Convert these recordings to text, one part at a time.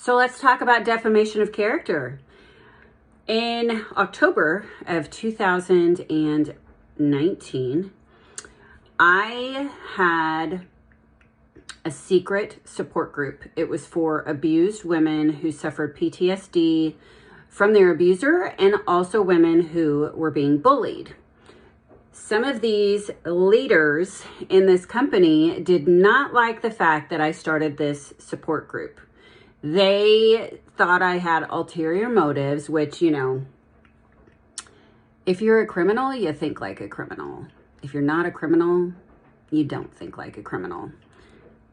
So let's talk about defamation of character. In October of 2019, I had a secret support group. It was for abused women who suffered PTSD from their abuser and also women who were being bullied. Some of these leaders in this company did not like the fact that I started this support group. They thought I had ulterior motives, which, you know, if you're a criminal, you think like a criminal. If you're not a criminal, you don't think like a criminal.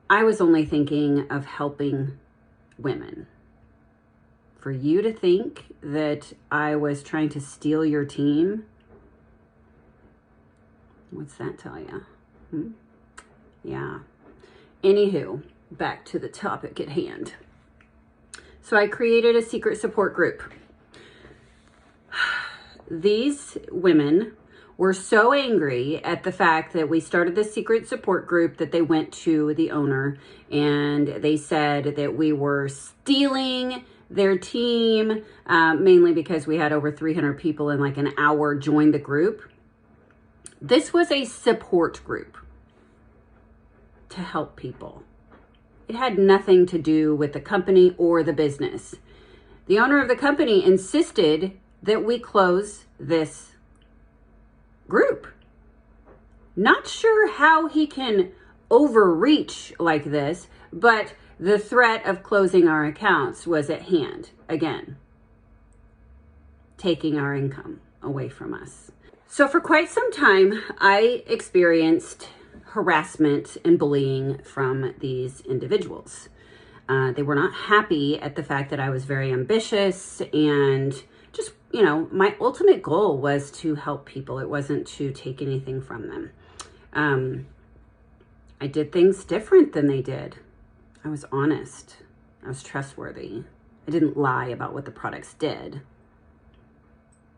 I was only thinking of helping women. For you to think that I was trying to steal your team, what's that tell you? Yeah. Anywho, back to the topic at hand. So I created a secret support group. These women were so angry at the fact that we started this secret support group that they went to the owner and they said that we were stealing their team, mainly because we had over 300 people in like an hour join the group. This was a support group to help people. It had nothing to do with the company or the business. The owner of the company insisted that we close this group. Not sure how he can overreach like this, but the threat of closing our accounts was at hand again, taking our income away from us. So for quite some time, I experienced harassment and bullying from these individuals. They were not happy at the fact that I was very ambitious and just, you know, my ultimate goal was to help people. It wasn't to take anything from them. I did things different than they did. I was honest. I was trustworthy. I didn't lie about what the products did.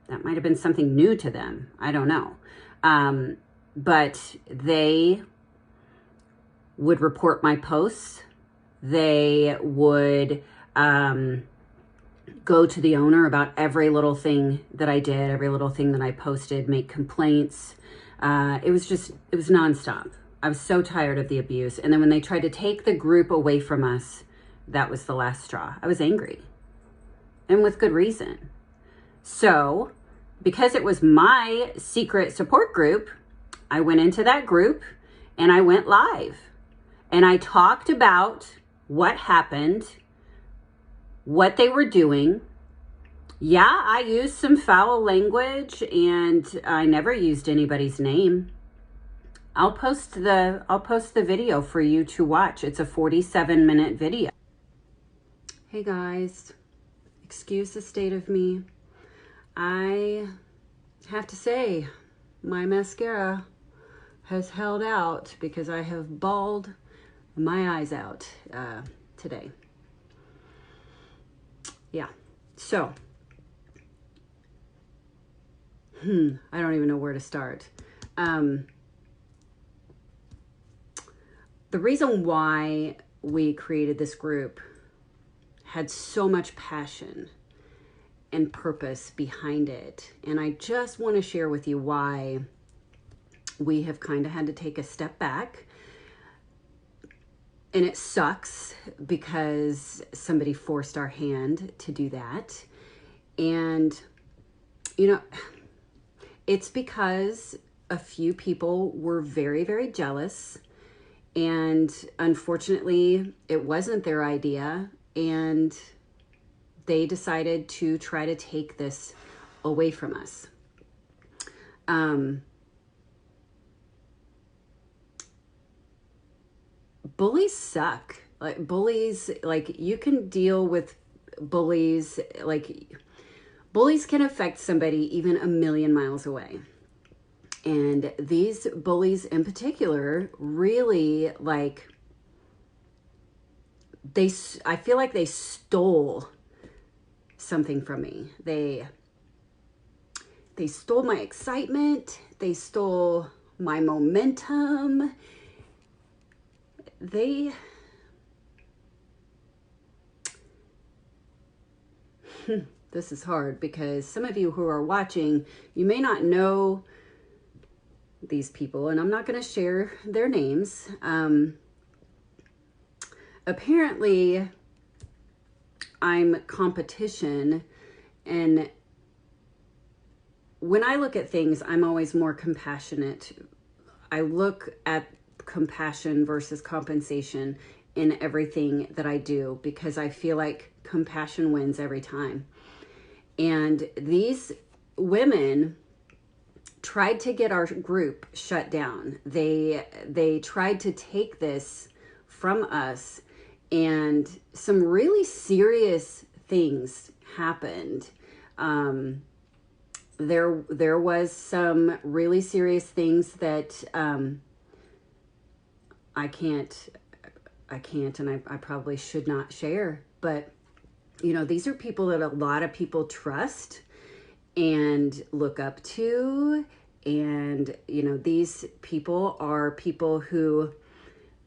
That might have been something new to them. I don't know. But they would report my posts. They would go to the owner about every little thing that I did, every little thing that I posted, make complaints. It was nonstop. I was so tired of the abuse. And then when they tried to take the group away from us, that was the last straw. I was angry, and with good reason. So because it was my secret support group, I went into that group and I went live and I talked about what happened, what they were doing. Yeah, I used some foul language and I never used anybody's name. I'll post the video for you to watch. It's a 47-minute video. Hey guys, excuse the state of me. I have to say, my mascara has held out because I have bawled my eyes out today. Yeah, so, I don't even know where to start. The reason why we created this group had so much passion and purpose behind it. And I just want to share with you why we have kind of had to take a step back. And it sucks because somebody forced our hand to do that. And, you know, it's because a few people were very, very jealous. And unfortunately, it wasn't their idea. And they decided to try to take this away from us. Bullies suck. Like bullies, like you can deal with bullies, like bullies can affect somebody even a million miles away. And these bullies in particular really like, I feel like they stole something from me. They stole my excitement. They stole my momentum. They this is hard because some of you who are watching, you may not know these people, and I'm not going to share their names. Apparently, I'm competition, and when I look at things, I'm always more compassionate. I look at compassion versus compensation in everything that I do because I feel like compassion wins every time. And these women tried to get our group shut down. They tried to take this from us, and some really serious things happened. There was some really serious things that I can't, and I probably should not share. But you know, these are people that a lot of people trust and look up to, and you know, these people are people who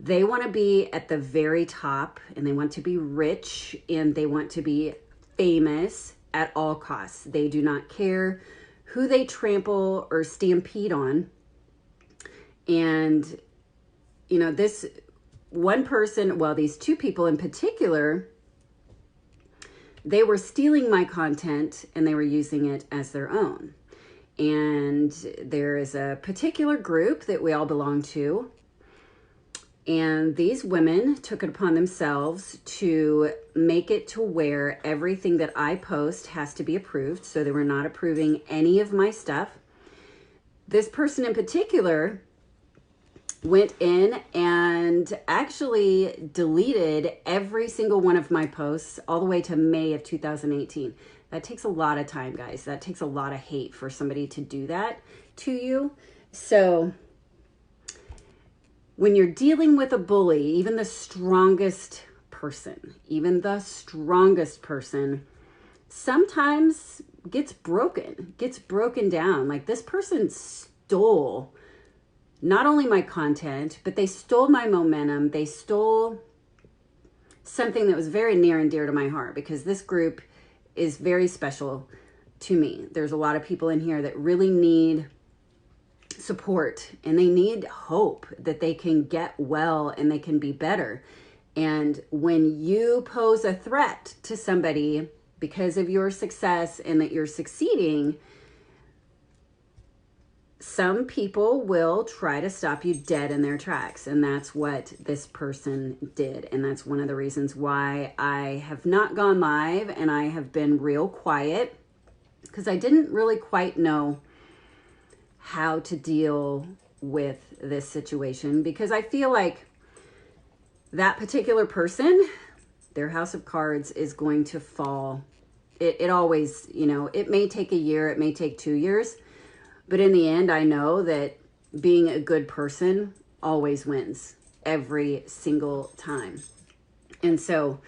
they want to be at the very top, and they want to be rich, and they want to be famous at all costs. They do not care who they trample or stampede on. And you know, this one person, well, these two people in particular, they were stealing my content and they were using it as their own. And there is a particular group that we all belong to, and these women took it upon themselves to make it to where everything that I post has to be approved. So they were not approving any of my stuff. This person in particular went in and actually deleted every single one of my posts all the way to May of 2018. That takes a lot of time, guys. That takes a lot of hate for somebody to do that to you. So when you're dealing with a bully, even the strongest person sometimes gets broken down. Like, this person stole not only my content, but they stole my momentum. They stole something that was very near and dear to my heart, because this group is very special to me. There's a lot of people in here that really need support, and they need hope that they can get well and they can be better. And when you pose a threat to somebody because of your success and that you're succeeding, some people will try to stop you dead in their tracks. And that's what this person did. And that's one of the reasons why I have not gone live and I have been real quiet, because I didn't really quite know how to deal with this situation, because I feel like that particular person, their house of cards is going to fall. It always, you know, it may take a year, it may take 2 years, but in the end, I know that being a good person always wins every single time. And so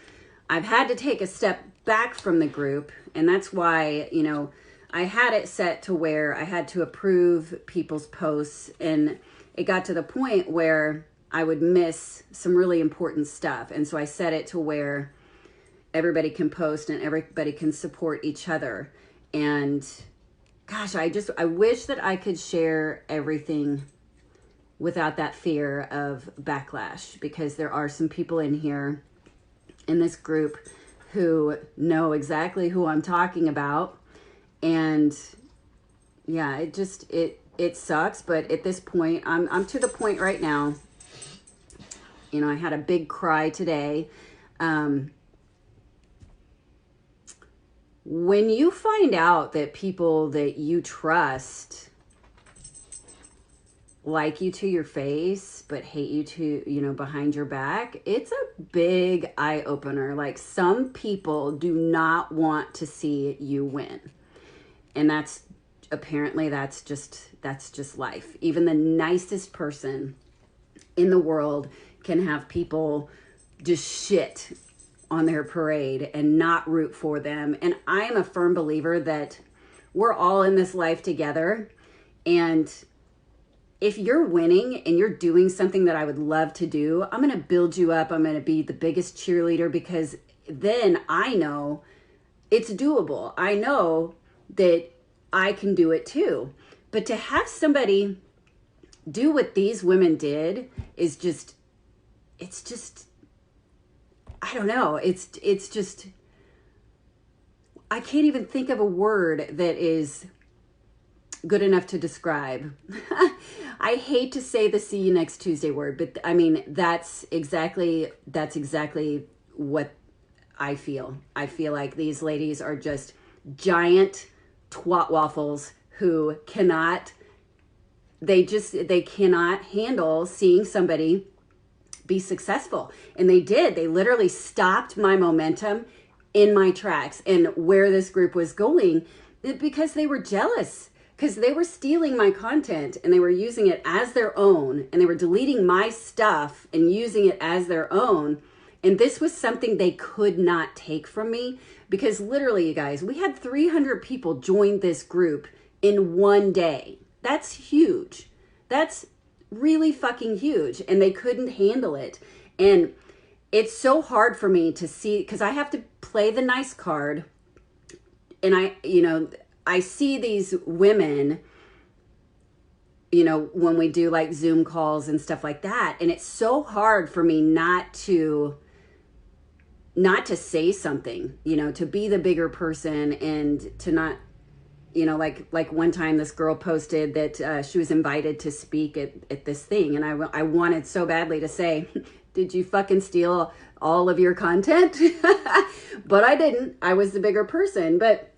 I've had to take a step back from the group, and that's why, you know, I had it set to where I had to approve people's posts, and it got to the point where I would miss some really important stuff. And so I set it to where everybody can post and everybody can support each other. And gosh, I wish that I could share everything without that fear of backlash, because there are some people in here in this group who know exactly who I'm talking about. And yeah, it sucks, but at this point, I'm to the point right now. You know, I had a big cry today. When you find out that people that you trust like you to your face, but hate you to, you know, behind your back, it's a big eye opener. Like, some people do not want to see you win. And that's just life. Even the nicest person in the world can have people just shit on their parade and not root for them. And I am a firm believer that we're all in this life together. And if you're winning and you're doing something that I would love to do, I'm going to build you up. I'm going to be the biggest cheerleader, because then I know it's doable. I know that I can do it too. But to have somebody do what these women did is just, it's just, I don't know. It's just, I can't even think of a word that is good enough to describe. I hate to say the see you next Tuesday word, but I mean, that's exactly what I feel. I feel like these ladies are just giant twat waffles who they cannot handle seeing somebody be successful. And they literally stopped my momentum in my tracks and where this group was going, because they were jealous, because they were stealing my content and they were using it as their own, and they were deleting my stuff and using it as their own. And this was something they could not take from me, because literally, you guys, we had 300 people join this group in one day. That's huge. That's really fucking huge. And they couldn't handle it. And it's so hard for me to see, because I have to play the nice card. And I see these women, when we do like Zoom calls and stuff like that. And it's so hard for me not to say something, to be the bigger person, and to not, like one time this girl posted that she was invited to speak at this thing. And I wanted so badly to say, did you fucking steal all of your content? But I didn't. I was the bigger person. But,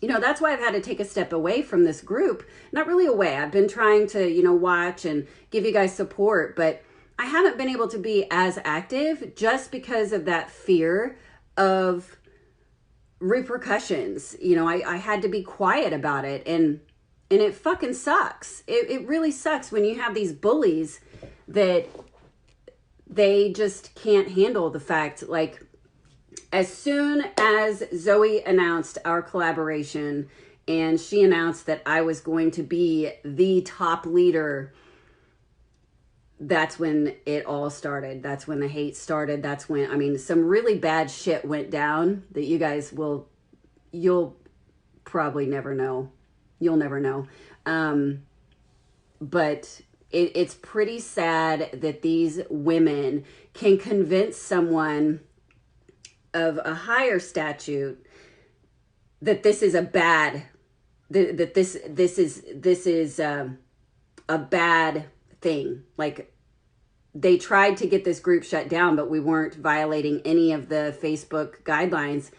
that's why I've had to take a step away from this group. Not really away. I've been trying to, watch and give you guys support, but I haven't been able to be as active just because of that fear of repercussions. I had to be quiet about it, and it fucking sucks. It really sucks when you have these bullies that they just can't handle the fact, like, as soon as Zoe announced our collaboration and she announced that I was going to be the top leader, that's when it all started. That's when the hate started. That's when, some really bad shit went down that you guys you'll probably never know. You'll never know. But it's pretty sad that these women can convince someone of a higher statute that this is a bad, that this is a bad thing. Like, they tried to get this group shut down, but we weren't violating any of the Facebook guidelines.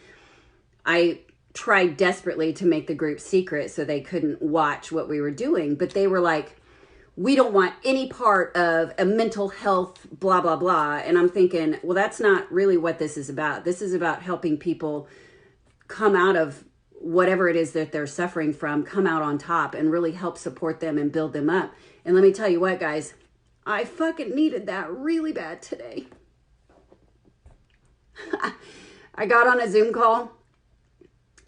I tried desperately to make the group secret so they couldn't watch what we were doing, but they were like, we don't want any part of a mental health, blah, blah, blah. And I'm thinking, well, that's not really what this is about. This is about helping people come out of whatever it is that they're suffering from, come out on top, and really help support them and build them up. And let me tell you what, guys, I fucking needed that really bad today. I got on a Zoom call,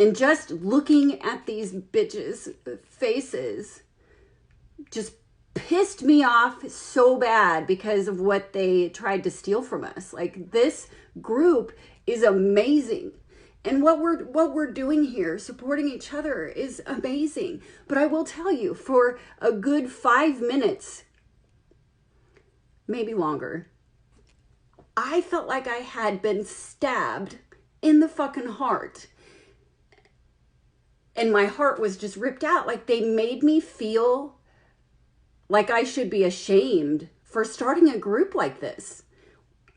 and just looking at these bitches' faces just pissed me off so bad because of what they tried to steal from us. Like, this group is amazing. And what we're doing here, supporting each other, is amazing. But I will tell you, for a good 5 minutes, maybe longer, I felt like I had been stabbed in the fucking heart. And my heart was just ripped out. Like, they made me feel like I should be ashamed for starting a group like this.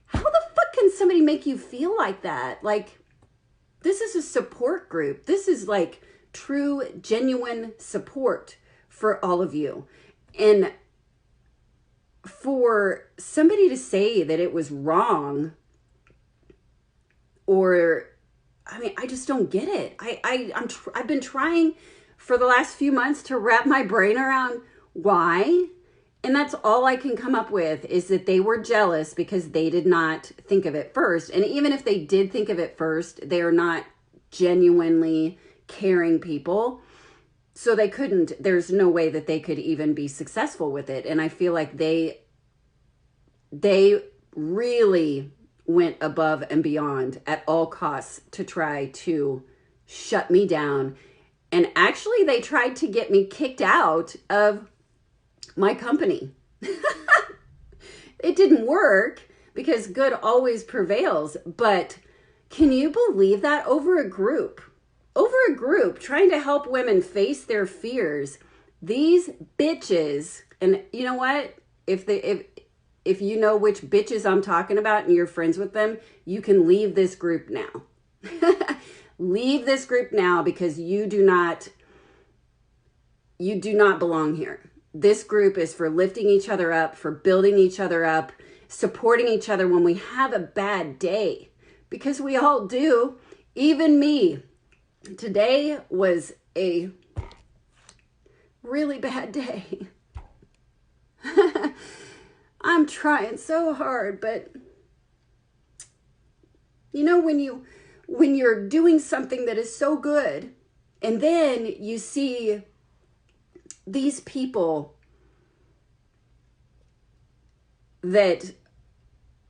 How the fuck can somebody make you feel like that? Like, this is a support group. This is like true, genuine support for all of you. And for somebody to say that it was wrong, or, I just don't get it. I've been trying for the last few months to wrap my brain around why. And that's all I can come up with, is that they were jealous because they did not think of it first. And even if they did think of it first, they are not genuinely caring people. So they couldn't, there's no way that they could even be successful with it. And I feel like they really went above and beyond at all costs to try to shut me down. And actually, they tried to get me kicked out of my company. It didn't work because good always prevails. But can you believe that? Over a group trying to help women face their fears, these bitches, and you know what? If you know which bitches I'm talking about and you're friends with them, you can leave this group now. Leave this group now because you do not belong here. This group is for lifting each other up, for building each other up, supporting each other when we have a bad day, because we all do, even me. Today was a really bad day. I'm trying so hard, but you know, when you're doing something that is so good and then you see these people that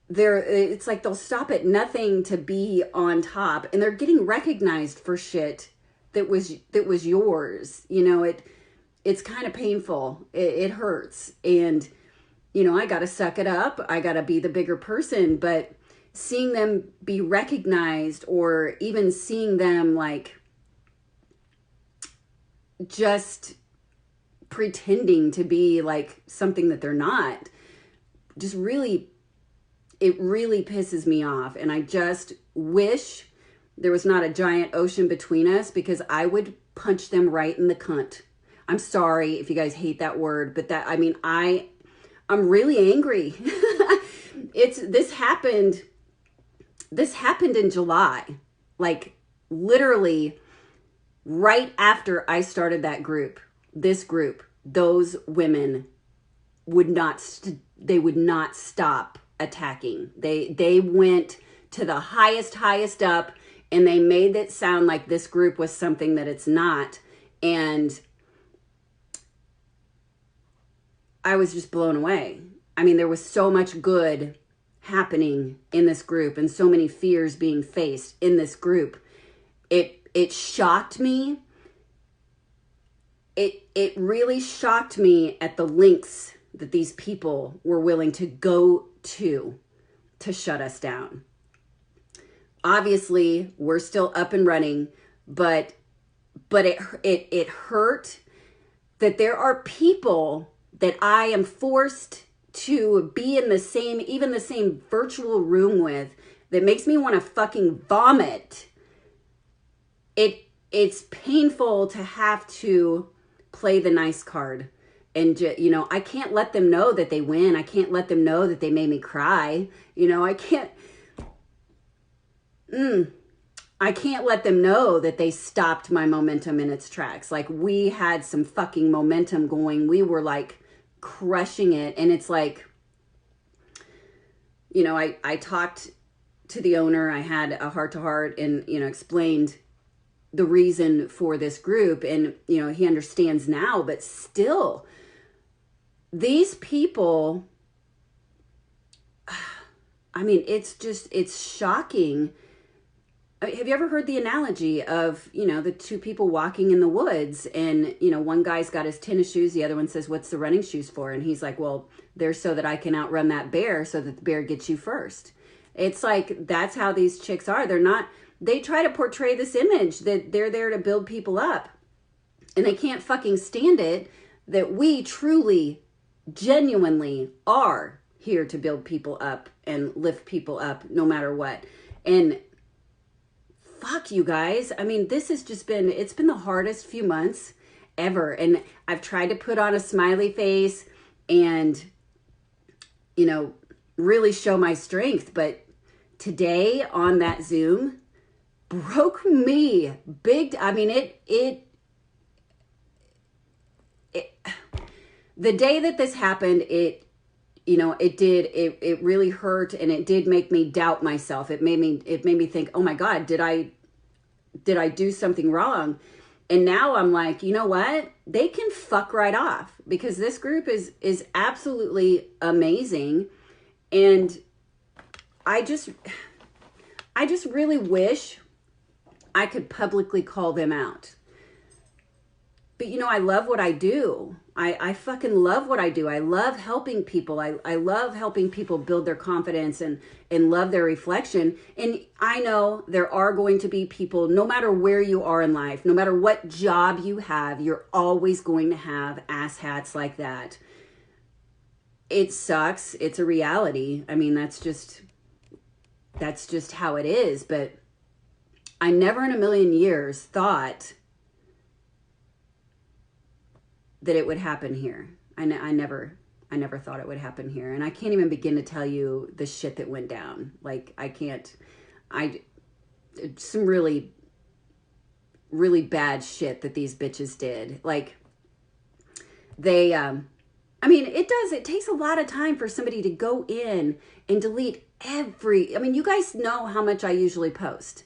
it's like they'll stop at nothing to be on top, and they're getting recognized for shit that was yours. You know, it's kind of painful. It hurts. And, you know, I got to suck it up. I got to be the bigger person, but seeing them be recognized, or even seeing them like just pretending to be like something that they're not, just really, it really pisses me off. And I just wish there was not a giant ocean between us, because I would punch them right in the cunt. I'm sorry if you guys hate that word, but that, I mean, I'm really angry. This happened in July, like literally right after I started that group. This group, those women would not stop attacking. They went to the highest up, and they made it sound like this group was something that it's not. And I was just blown away. I mean, there was so much good happening in this group and so many fears being faced in this group. It shocked me. It really shocked me at the lengths that these people were willing to go to shut us down. Obviously, we're still up and running, but it hurt that there are people that I am forced to be in the same virtual room with, that makes me want to fucking vomit. It's painful to have to play the nice card. And, you know, I can't let them know that they win. I can't let them know that they made me cry. You know, I can't let them know that they stopped my momentum in its tracks. Like, we had some fucking momentum going. We were like crushing it. And it's like, you know, I talked to the owner. I had a heart-to-heart and, you know, explained the reason for this group. And, you know, he understands now, but still, these people, I mean, it's shocking. Have you ever heard the analogy of, you know, the two people walking in the woods, and, you know, one guy's got his tennis shoes, the other one says, "What's the running shoes for?" And he's like, "Well, they're so that I can outrun that bear, so that the bear gets you first." It's like, that's how these chicks are. They try to portray this image that they're there to build people up, and they can't fucking stand it that we truly, genuinely are here to build people up and lift people up no matter what. And fuck you guys. I mean, this has just been, it's been the hardest few months ever. And I've tried to put on a smiley face and, you know, really show my strength. But today on that Zoom broke me big. I mean, the day that this happened, it really hurt, and it did make me doubt myself. It made me think, oh my God, did I do something wrong? And now I'm like, you know what? They can fuck right off, because this group is absolutely amazing. And I just really wish I could publicly call them out. But you know, I love what I do. I fucking love what I do. I love helping people. I love helping people build their confidence and love their reflection. And I know there are going to be people, no matter where you are in life, no matter what job you have, you're always going to have asshats like that. It sucks. It's a reality. I mean, that's just how it is. But I never in a million years thought that it would happen here. I never thought it would happen here. And I can't even begin to tell you the shit that went down. Like, some really, really bad shit that these bitches did. Like, I mean, it takes a lot of time for somebody to go in and delete I mean, you guys know how much I usually post.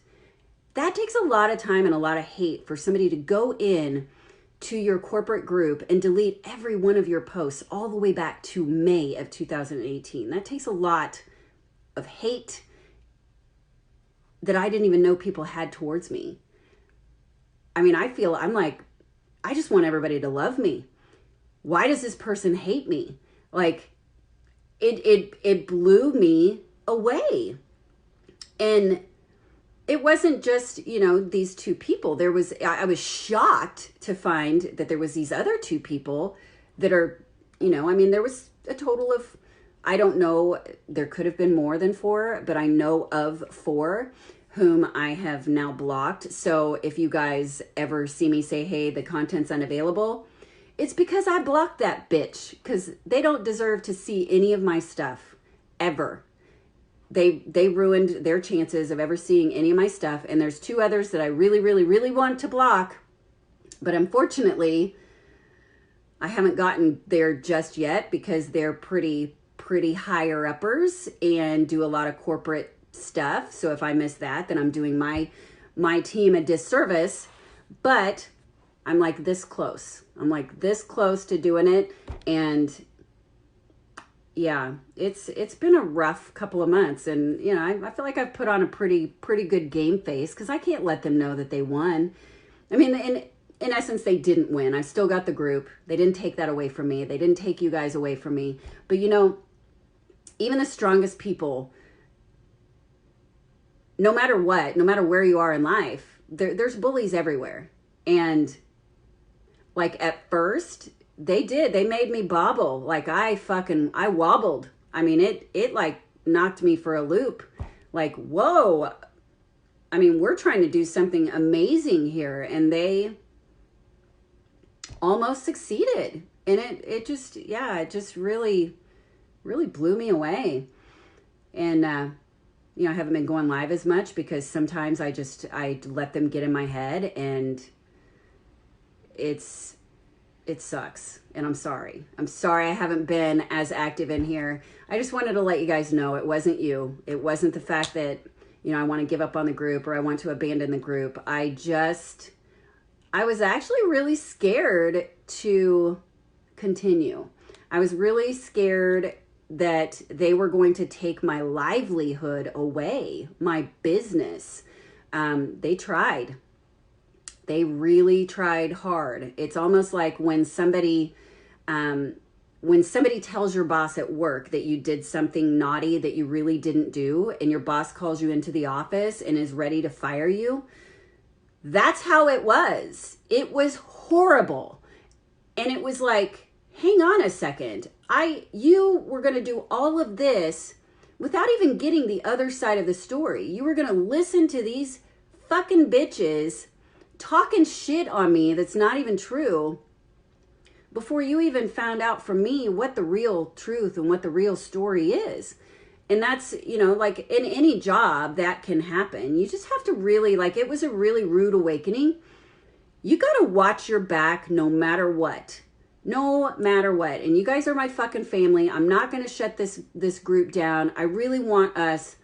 That takes a lot of time and a lot of hate for somebody to go in to your corporate group and delete every one of your posts all the way back to May of 2018. That takes a lot of hate that I didn't even know people had towards me. I mean, I'm like, I just want everybody to love me. Why does this person hate me? Like, it blew me away. And it wasn't just, you know, these two people. I was shocked to find that there was these other two people that are, you know, I mean, there was a total of, I don't know, there could have been more than 4, but I know of 4 whom I have now blocked. So if you guys ever see me say, hey, the content's unavailable, it's because I blocked that bitch, because they don't deserve to see any of my stuff ever. They ruined their chances of ever seeing any of my stuff. And there's 2 others that I really, really, really want to block. But unfortunately, I haven't gotten there just yet because they're pretty higher uppers and do a lot of corporate stuff. So if I miss that, then I'm doing my team a disservice. But I'm like this close. I'm like this close to doing it. And yeah, it's been a rough couple of months, and you know, I feel like I've put on a pretty good game face, because I can't let them know that they won. I mean, in essence, they didn't win. I've still got the group. They didn't take that away from me. They didn't take you guys away from me. But you know, even the strongest people, no matter what, no matter where you are in life, there's bullies everywhere. And like at first, they made me bobble. Like I wobbled. I mean, it like knocked me for a loop. Like, whoa. I mean, we're trying to do something amazing here, and they almost succeeded. And it just really blew me away. And, you know, I haven't been going live as much because sometimes I let them get in my head, and it sucks. And I'm sorry. I haven't been as active in here. I just wanted to let you guys know it wasn't you. It wasn't the fact that, you know, I want to give up on the group or I want to abandon the group. I was actually really scared to continue. I was really scared that they were going to take my livelihood away, my business. They tried. They really tried hard. It's almost like when somebody tells your boss at work that you did something naughty that you really didn't do, and your boss calls you into the office and is ready to fire you. That's how it was. It was horrible. And it was like, hang on a second. You were going to do all of this without even getting the other side of the story. You were going to listen to these fucking bitches talking shit on me that's not even true before you even found out from me what the real truth and what the real story is. And that's, you know, like in any job that can happen. You just have to really, like, it was a really rude awakening. You got to watch your back no matter what. No matter what. And you guys are my fucking family. I'm not going to shut this group down. I really want us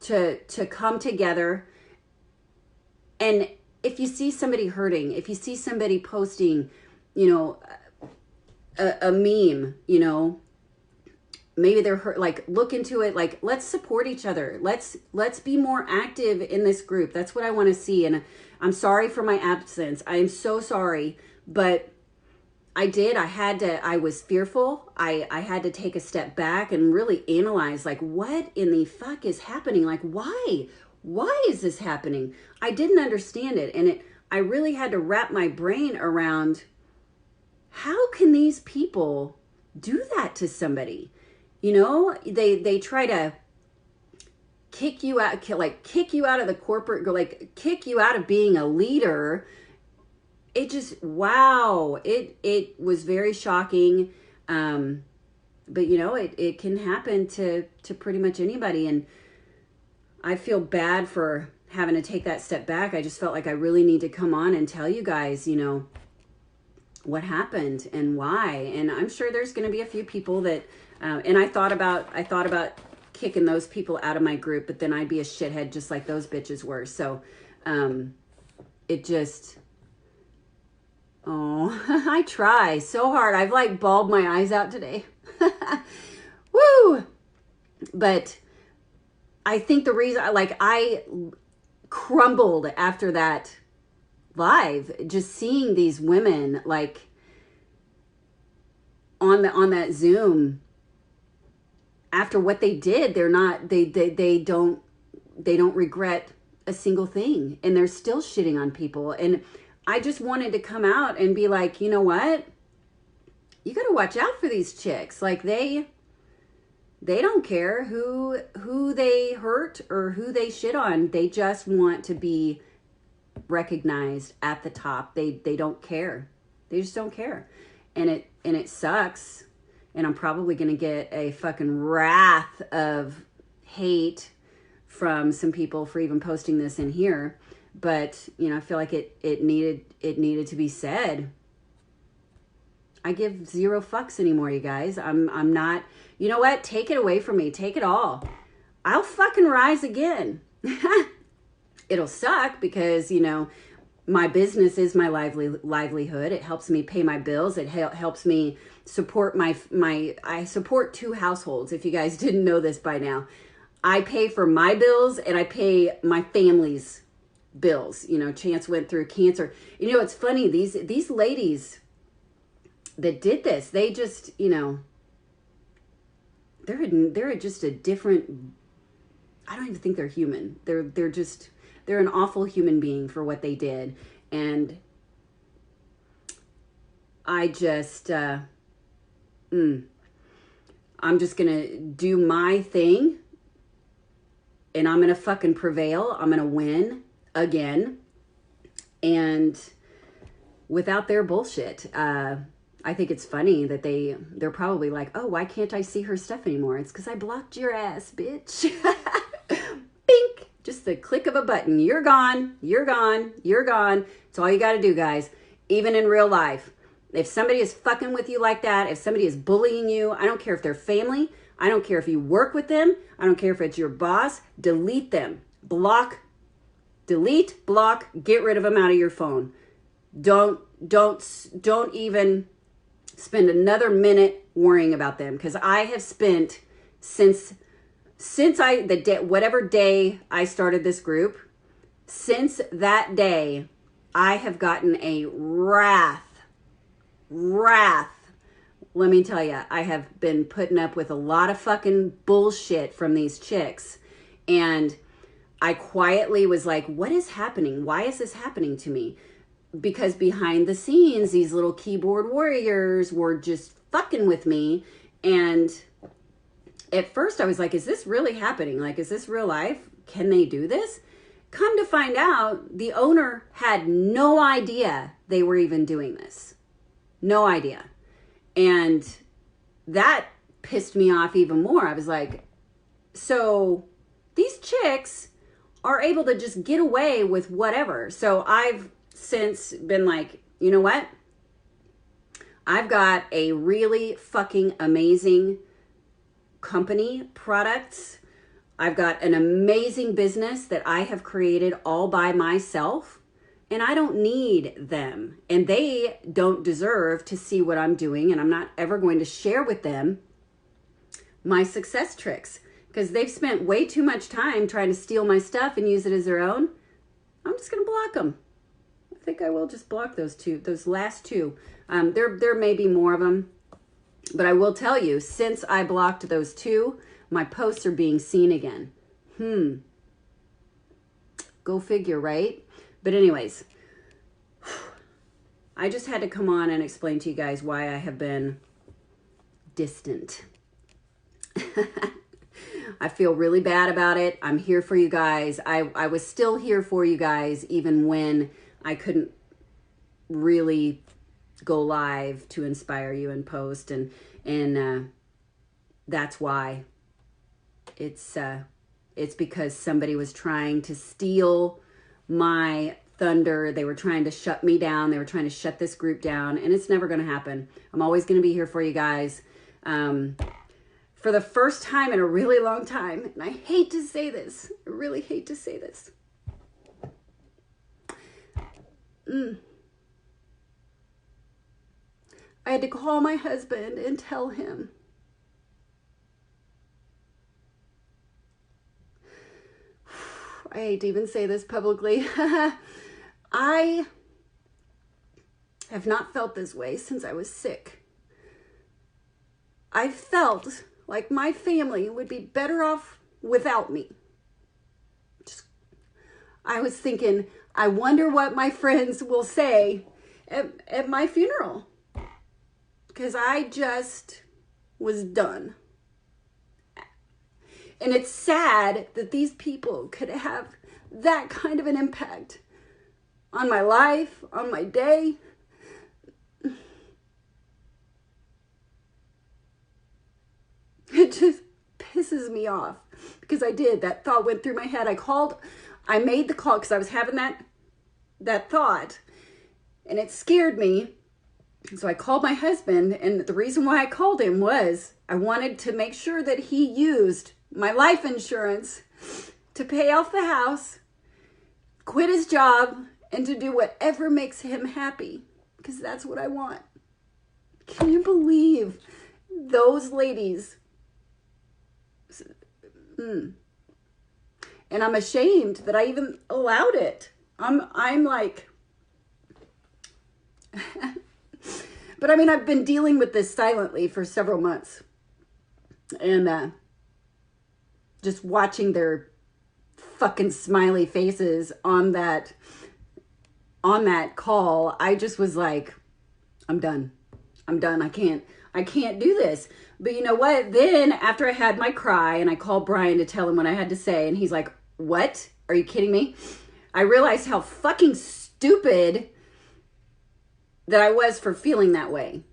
to come together. And if you see somebody hurting, if you see somebody posting, you know, a meme, you know, maybe they're hurt, like look into it, like let's support each other. Let's be more active in this group. That's what I want to see. And I'm sorry for my absence. I am so sorry, but I was fearful. I had to take a step back and really analyze, like, what in the fuck is happening? Like, why is this happening? I didn't understand it. And I really had to wrap my brain around, how can these people do that to somebody? You know, they try to kick you out, like kick you out of the corporate, like kick you out of being a leader. It just, wow, it was very shocking. But you know, it can happen to pretty much anybody. And I feel bad for having to take that step back. I just felt like I really need to come on and tell you guys, you know, what happened and why. And I'm sure there's going to be a few people that, and I thought about kicking those people out of my group, but then I'd be a shithead just like those bitches were. So, it just, oh, I try so hard. I've like bawled my eyes out today. Woo! But I think the reason, like, I crumbled after that live, just seeing these women like on that Zoom, after what they did, they don't regret a single thing, and they're still shitting on people. And I just wanted to come out and be like, you know what? You got to watch out for these chicks. Like they don't care who they hurt or who they shit on. They just want to be recognized at the top. They don't care. They just don't care. And it sucks. And I'm probably going to get a fucking wrath of hate from some people for even posting this in here. But, you know, I feel like it needed to be said. I give zero fucks anymore, you guys. I'm not, you know what? Take it away from me. Take it all. I'll fucking rise again. It'll suck because, you know, my business is my livelihood. It helps me pay my bills. It helps me support I support 2 households. If you guys didn't know this by now, I pay for my bills and I pay my family's bills. You know, Chance went through cancer. You know, it's funny. These ladies that did this, they just, you know, they're just a different, I don't even think they're human. They're an awful human being for what they did. And I just, I'm just going to do my thing and I'm going to fucking prevail. I'm going to win again. And without their bullshit, I think it's funny that they're probably like, oh, why can't I see her stuff anymore? It's because I blocked your ass, bitch. Bink. Just the click of a button. You're gone. You're gone. You're gone. It's all you got to do, guys. Even in real life. If somebody is fucking with you like that, if somebody is bullying you, I don't care if they're family. I don't care if you work with them. I don't care if it's your boss. Delete them. Block. Delete, block, get rid of them out of your phone. Don't even spend another minute worrying about them, because I have spent since whatever day I started this group, since that day, I have gotten a wrath. Let me tell you, I have been putting up with a lot of fucking bullshit from these chicks. And I quietly was like, what is happening? Why is this happening to me? Because behind the scenes, these little keyboard warriors were just fucking with me. And at first I was like, is this really happening? Like, is this real life? Can they do this? Come to find out, the owner had no idea they were even doing this. No idea. And that pissed me off even more. I was like, so these chicks are able to just get away with whatever. So I've since been like, you know what? I've got a really fucking amazing company, products. I've got an amazing business that I have created all by myself, and I don't need them. And they don't deserve to see what I'm doing, and I'm not ever going to share with them my success tricks, because they've spent way too much time trying to steal my stuff and use it as their own. I'm just going to block them. I think I will just block those last two. There may be more of them, but I will tell you, since I blocked those two, my posts are being seen again. Go figure, right? But anyways, I just had to come on and explain to you guys why I have been distant. I feel really bad about it. I'm here for you guys. I was still here for you guys even when I couldn't really go live to inspire you and post, and that's why. It's because somebody was trying to steal my thunder. They were trying to shut me down. They were trying to shut this group down, and it's never going to happen. I'm always going to be here for you guys. For the first time in a really long time, and I hate to say this, I really hate to say this. I had to call my husband and tell him. I hate to even say this publicly. I have not felt this way since I was sick. I felt like my family would be better off without me. I was thinking, I wonder what my friends will say at my funeral. Because I just was done. And it's sad that these people could have that kind of an impact on my life, on my day. It just pisses me off because I did. That thought went through my head. I made the call because I was having that thought, and it scared me. So I called my husband, and the reason why I called him was I wanted to make sure that he used my life insurance to pay off the house, quit his job, and to do whatever makes him happy, because that's what I want. Can you believe those ladies? And I'm ashamed that I even allowed it. I'm like, but I mean, I've been dealing with this silently for several months, and just watching their fucking smiley faces on that call, I just was like, I'm done. I can't do this. But you know what? Then after I had my cry and I called Brian to tell him what I had to say, and he's like, what? Are you kidding me? I realized how fucking stupid that I was for feeling that way.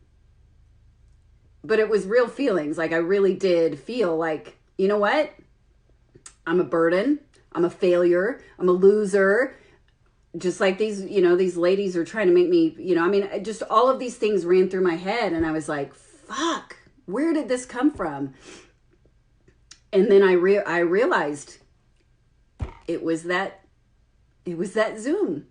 But it was real feelings. Like, I really did feel like, you know what? I'm a burden. I'm a failure. I'm a loser. Just like these, these ladies are trying to make me, just all of these things ran through my head, and I was like, fuck, where did this come from? And then I realized it was that Zoom.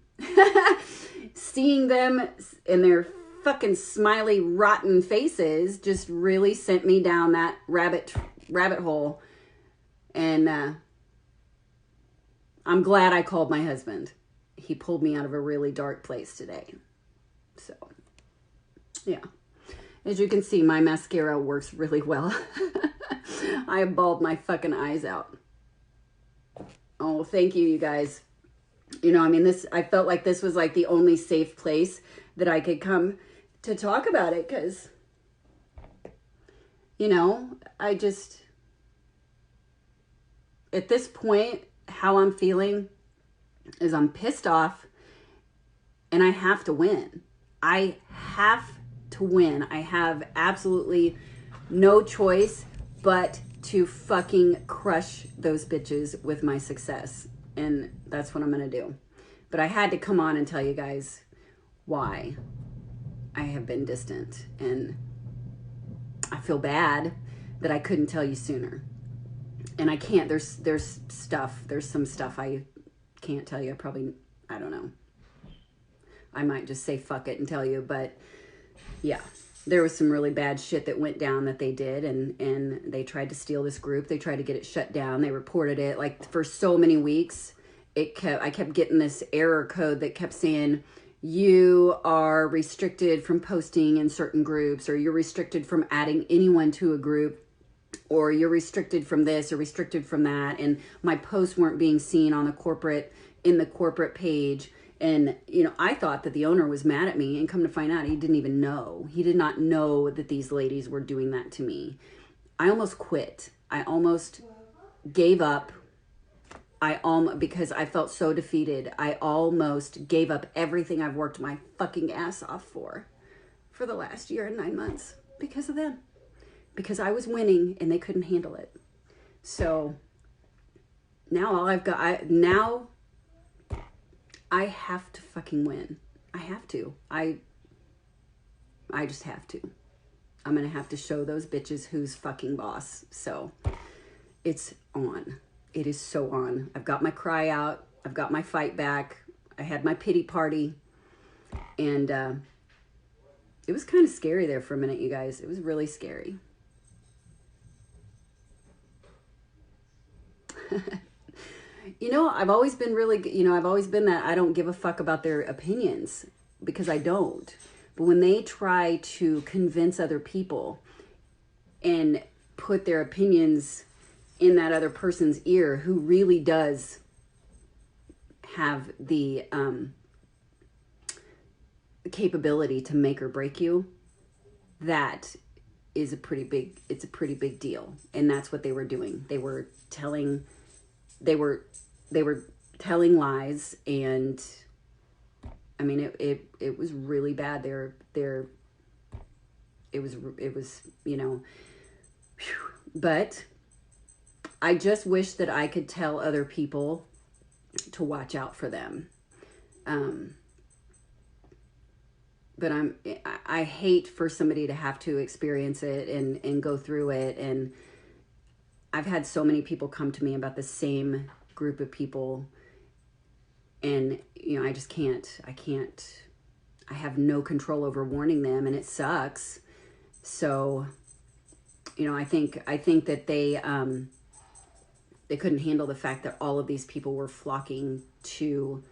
Seeing them in their fucking smiley, rotten faces just really sent me down that rabbit hole. And I'm glad I called my husband. He pulled me out of a really dark place today. So, yeah. As you can see, my mascara works really well. I bawled my fucking eyes out. Oh, thank you, you guys. I felt like this was like the only safe place that I could come to talk about it, because, I just, at this point, how I'm feeling is I'm pissed off, and I have to win. I have to win. I have absolutely no choice but to fucking crush those bitches with my success. And that's what I'm going to do. But I had to come on and tell you guys why I have been distant. And I feel bad that I couldn't tell you sooner. And I can't. There's some stuff I can't tell you. I don't know. I might just say fuck it and tell you. But yeah. there was some really bad shit that went down that they did, and they tried to steal this group. They tried to get it shut down. They reported it. Like, for so many weeks, I kept getting this error code that kept saying, you are restricted from posting in certain groups, or you're restricted from adding anyone to a group, or you're restricted from this or restricted from that. And my posts weren't being seen on the corporate page. And, you know, I thought that the owner was mad at me, and come to find out, he didn't even know. He did not know that these ladies were doing that to me. I almost quit. I almost gave up. Because I felt so defeated. I almost gave up everything I've worked my fucking ass off for the last year and 9 months because of them. Because I was winning and they couldn't handle it. So now all I've got, now I have to fucking win. I have to. I just have to. I'm going to have to show those bitches who's fucking boss. So it's on. It is so on. I've got my cry out. I've got my fight back. I had my pity party. And it was kind of scary there for a minute, you guys. It was really scary. You know, I've always been I've always been that I don't give a fuck about their opinions, because I don't. But when they try to convince other people and put their opinions in that other person's ear, who really does have the capability to make or break you, that is a pretty big deal. And that's what they were doing. They were telling lies, and I mean, it was really bad. It was, you know, whew. But I just wish that I could tell other people to watch out for them. But I hate for somebody to have to experience it and go through it. And I've had so many people come to me about the same group of people, and, you know, I just can't, I have no control over warning them, and it sucks. So, you know, I think that they couldn't handle the fact that all of these people were flocking to,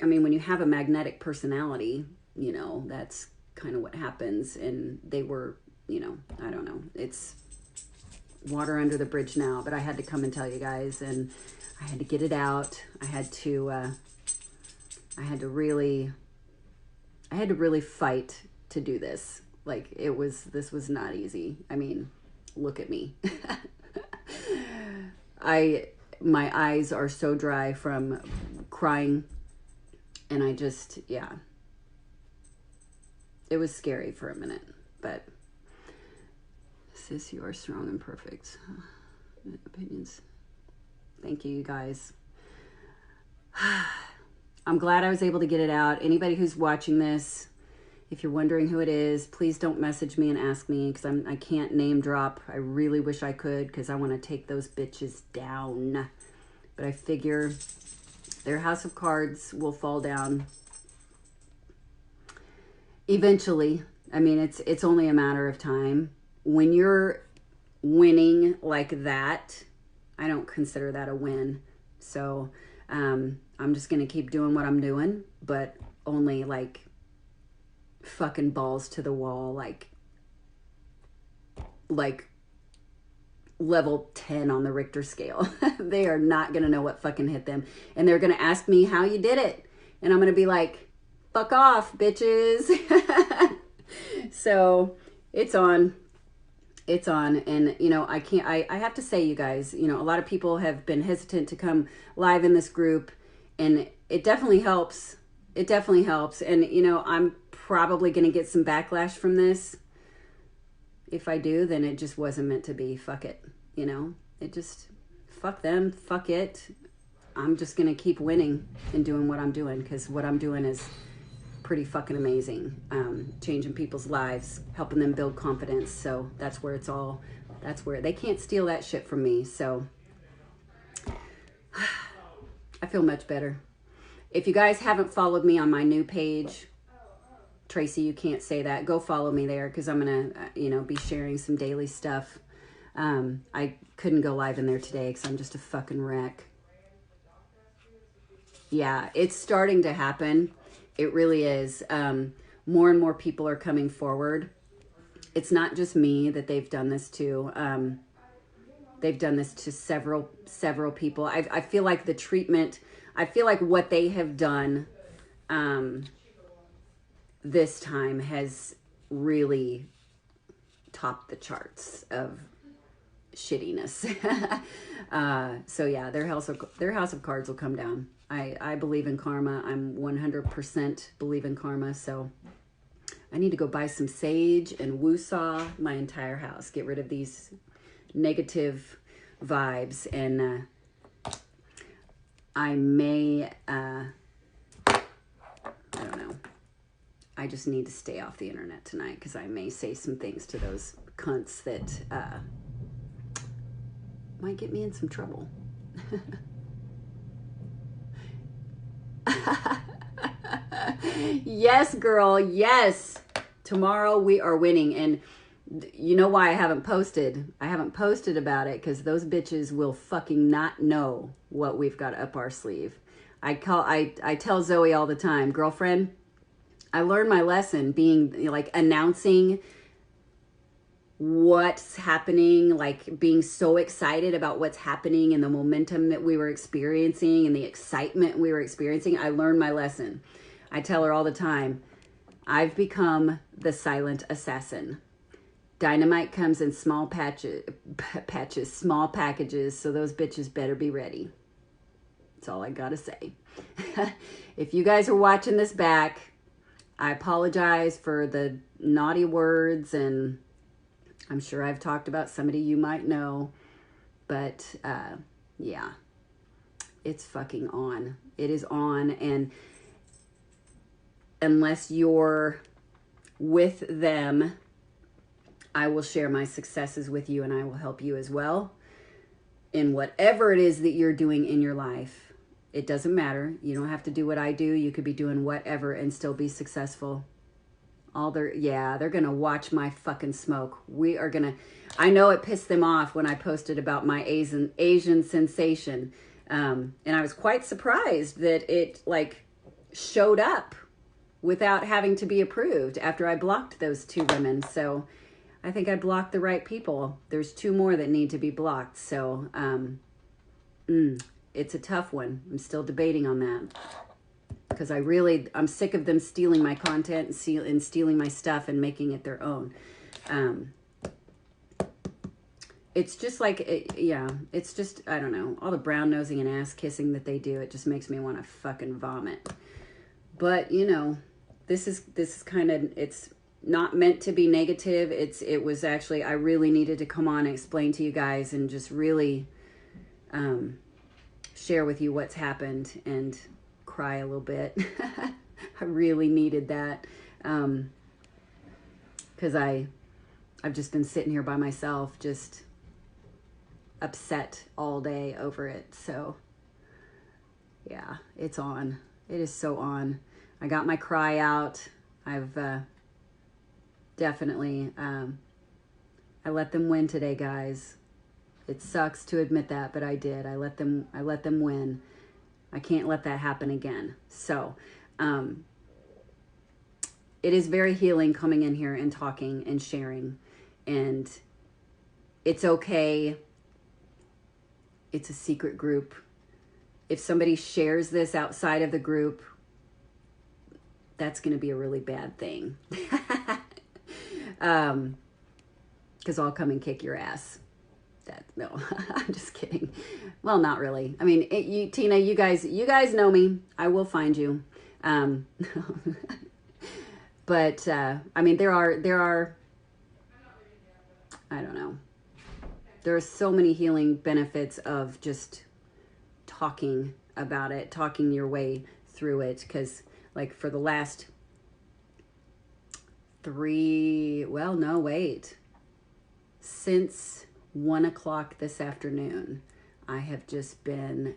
I mean, when you have a magnetic personality, you know, that's kind of what happens. And they were, you know, I don't know, it's water under the bridge now, but I had to come and tell you guys, and I had to get it out. I had to really fight to do this. Like, this was not easy. I mean, look at me. My eyes are so dry from crying, and I just, yeah, it was scary for a minute, but sis, you are strong and perfect. Opinions. Thank you, you guys. I'm glad I was able to get it out. Anybody who's watching this, if you're wondering who it is, please don't message me and ask me, because I can't name drop. I really wish I could, because I want to take those bitches down. But I figure their house of cards will fall down eventually. I mean, it's only a matter of time. When you're winning like that, I don't consider that a win. So I'm just going to keep doing what I'm doing, but only like fucking balls to the wall, like level 10 on the Richter scale. They are not going to know what fucking hit them. And they're going to ask me how you did it. And I'm going to be like, fuck off, bitches. So it's on. It's on. And, you know, I have to say, you guys, you know, a lot of people have been hesitant to come live in this group, and it definitely helps. It definitely helps. And, you know, I'm probably going to get some backlash from this. If I do, then it just wasn't meant to be. Fuck it. You know, it just, fuck them. Fuck it. I'm just going to keep winning and doing what I'm doing, because what I'm doing is pretty fucking amazing. Changing people's lives, helping them build confidence. So that's where it's all, that's where they can't steal that shit from me. So I feel much better. If you guys haven't followed me on my new page, Tracy, you can't say that. Go follow me there because I'm going to, be sharing some daily stuff. I couldn't go live in there today because I'm just a fucking wreck. Yeah, it's starting to happen. It really is. More and more people are coming forward. It's not just me that they've done this to. They've done this to several people. I feel like the treatment, I feel like what they have done this time has really topped the charts of shittiness. So yeah, their house of cards will come down. I believe in karma. I'm 100% believe in karma. So I need to go buy some sage and woosaw my entire house. Get rid of these negative vibes. And I may, I don't know. I just need to stay off the internet tonight because I may say some things to those cunts that might get me in some trouble. Yes, girl. Yes. Tomorrow we are winning. And you know why I haven't posted? I haven't posted about it because those bitches will fucking not know what we've got up our sleeve. I tell Zoe all the time, girlfriend, I learned my lesson being like announcing what's happening, like being so excited about what's happening and the momentum that we were experiencing and the excitement we were experiencing. I learned my lesson. I tell her all the time, I've become the silent assassin. Dynamite comes in small small packages, so those bitches better be ready. That's all I gotta say. If you guys are watching this back, I apologize for the naughty words, and I'm sure I've talked about somebody you might know, but yeah, it's fucking on. It is on, and unless you're with them, I will share my successes with you, and I will help you as well in whatever it is that you're doing in your life. It doesn't matter. You don't have to do what I do. You could be doing whatever and still be successful. They're going to watch my fucking smoke. I know it pissed them off when I posted about my Asian sensation. And I was quite surprised that it like showed up without having to be approved after I blocked those 2 women. So I think I blocked the right people. There's 2 more that need to be blocked. So, it's a tough one. I'm still debating on that because I'm sick of them stealing my content and stealing my stuff and making it their own. It's just like, it's just, I don't know, all the brown nosing and ass kissing that they do. It just makes me want to fucking vomit. But this is kind of, it's not meant to be negative. It was actually, I really needed to come on and explain to you guys and just really, share with you what's happened and cry a little bit. I really needed that. Cause I've just been sitting here by myself, just upset all day over it. So yeah, it's on. It is so on. I got my cry out. I've, definitely, I let them win today, guys. It sucks to admit that, but I did. I let them win. I can't let that happen again. So, it is very healing coming in here and talking and sharing, and it's okay. It's a secret group. If somebody shares this outside of the group, that's going to be a really bad thing. 'Cause I'll come and kick your ass. No, I'm just kidding. Well, not really. I mean, Tina, you guys know me. I will find you. But I mean, there are, I don't know. There are so many healing benefits of just talking about it, talking your way through it. Because like for the last since 1 o'clock this afternoon, I have just been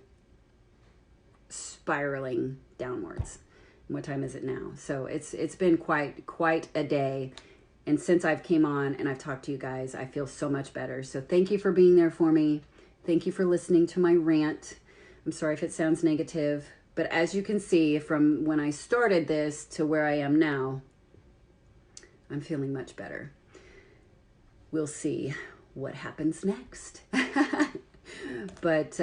spiraling downwards. What time is it now? So it's been quite a day. And since I've came on and I've talked to you guys, I feel so much better. So thank you for being there for me. Thank you for listening to my rant. I'm sorry if it sounds negative, but as you can see from when I started this to where I am now, I'm feeling much better. We'll see what happens next. But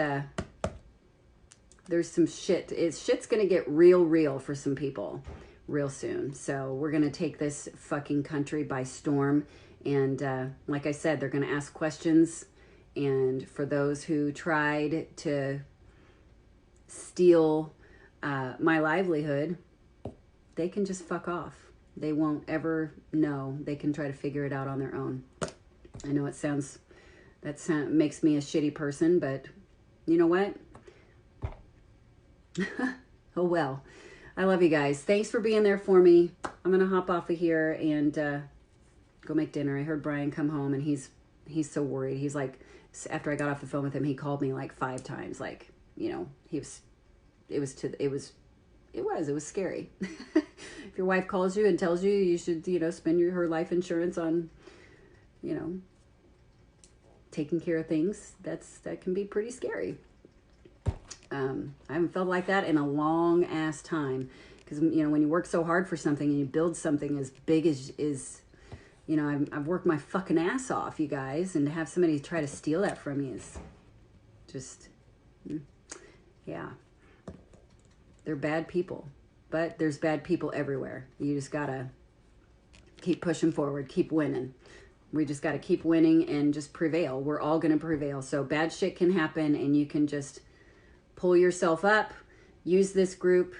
there's some shit. Shit's gonna get real for some people real soon. So we're gonna take this fucking country by storm. And like I said, they're gonna ask questions. And for those who tried to steal my livelihood, they can just fuck off. They won't ever know. They can try to figure it out on their own. I know that makes me a shitty person, but you know what? Oh well. I love you guys. Thanks for being there for me. I'm gonna hop off of here and go make dinner. I heard Brian come home and he's so worried. He's like, after I got off the phone with him, he called me like 5 times. Like, you know, it was scary. If your wife calls you and tells you you should, you know, spend her life insurance on, you know, taking care of things, that can be pretty scary. I haven't felt like that in a long ass time, because, you know, when you work so hard for something and you build something as big as you know, I've worked my fucking ass off, you guys, and to have somebody try to steal that from me is just, yeah. They're bad people, but there's bad people everywhere. You just gotta keep pushing forward, keep winning. We just gotta keep winning and just prevail. We're all gonna prevail. So bad shit can happen, and you can just pull yourself up, use this group.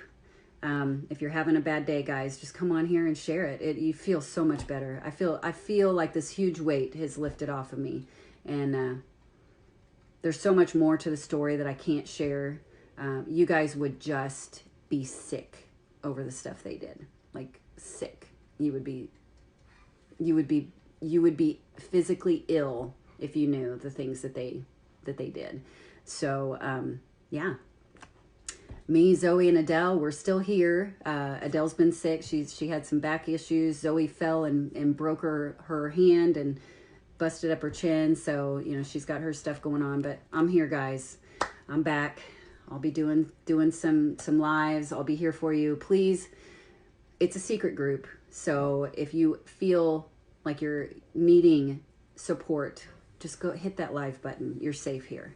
If you're having a bad day, guys, just come on here and share it. You feel so much better. I feel like this huge weight has lifted off of me, and there's so much more to the story that I can't share. You guys would just be sick over the stuff they did. Like, sick. You would be physically ill if you knew the things that they did. So yeah. Me, Zoe, and Adele, we're still here. Adele's been sick. She had some back issues. Zoe fell and broke her hand and busted up her chin. So, you know, she's got her stuff going on. But I'm here, guys. I'm back. I'll be doing some lives. I'll be here for you. Please, it's a secret group. So if you feel like you're needing support, just go hit that live button. You're safe here.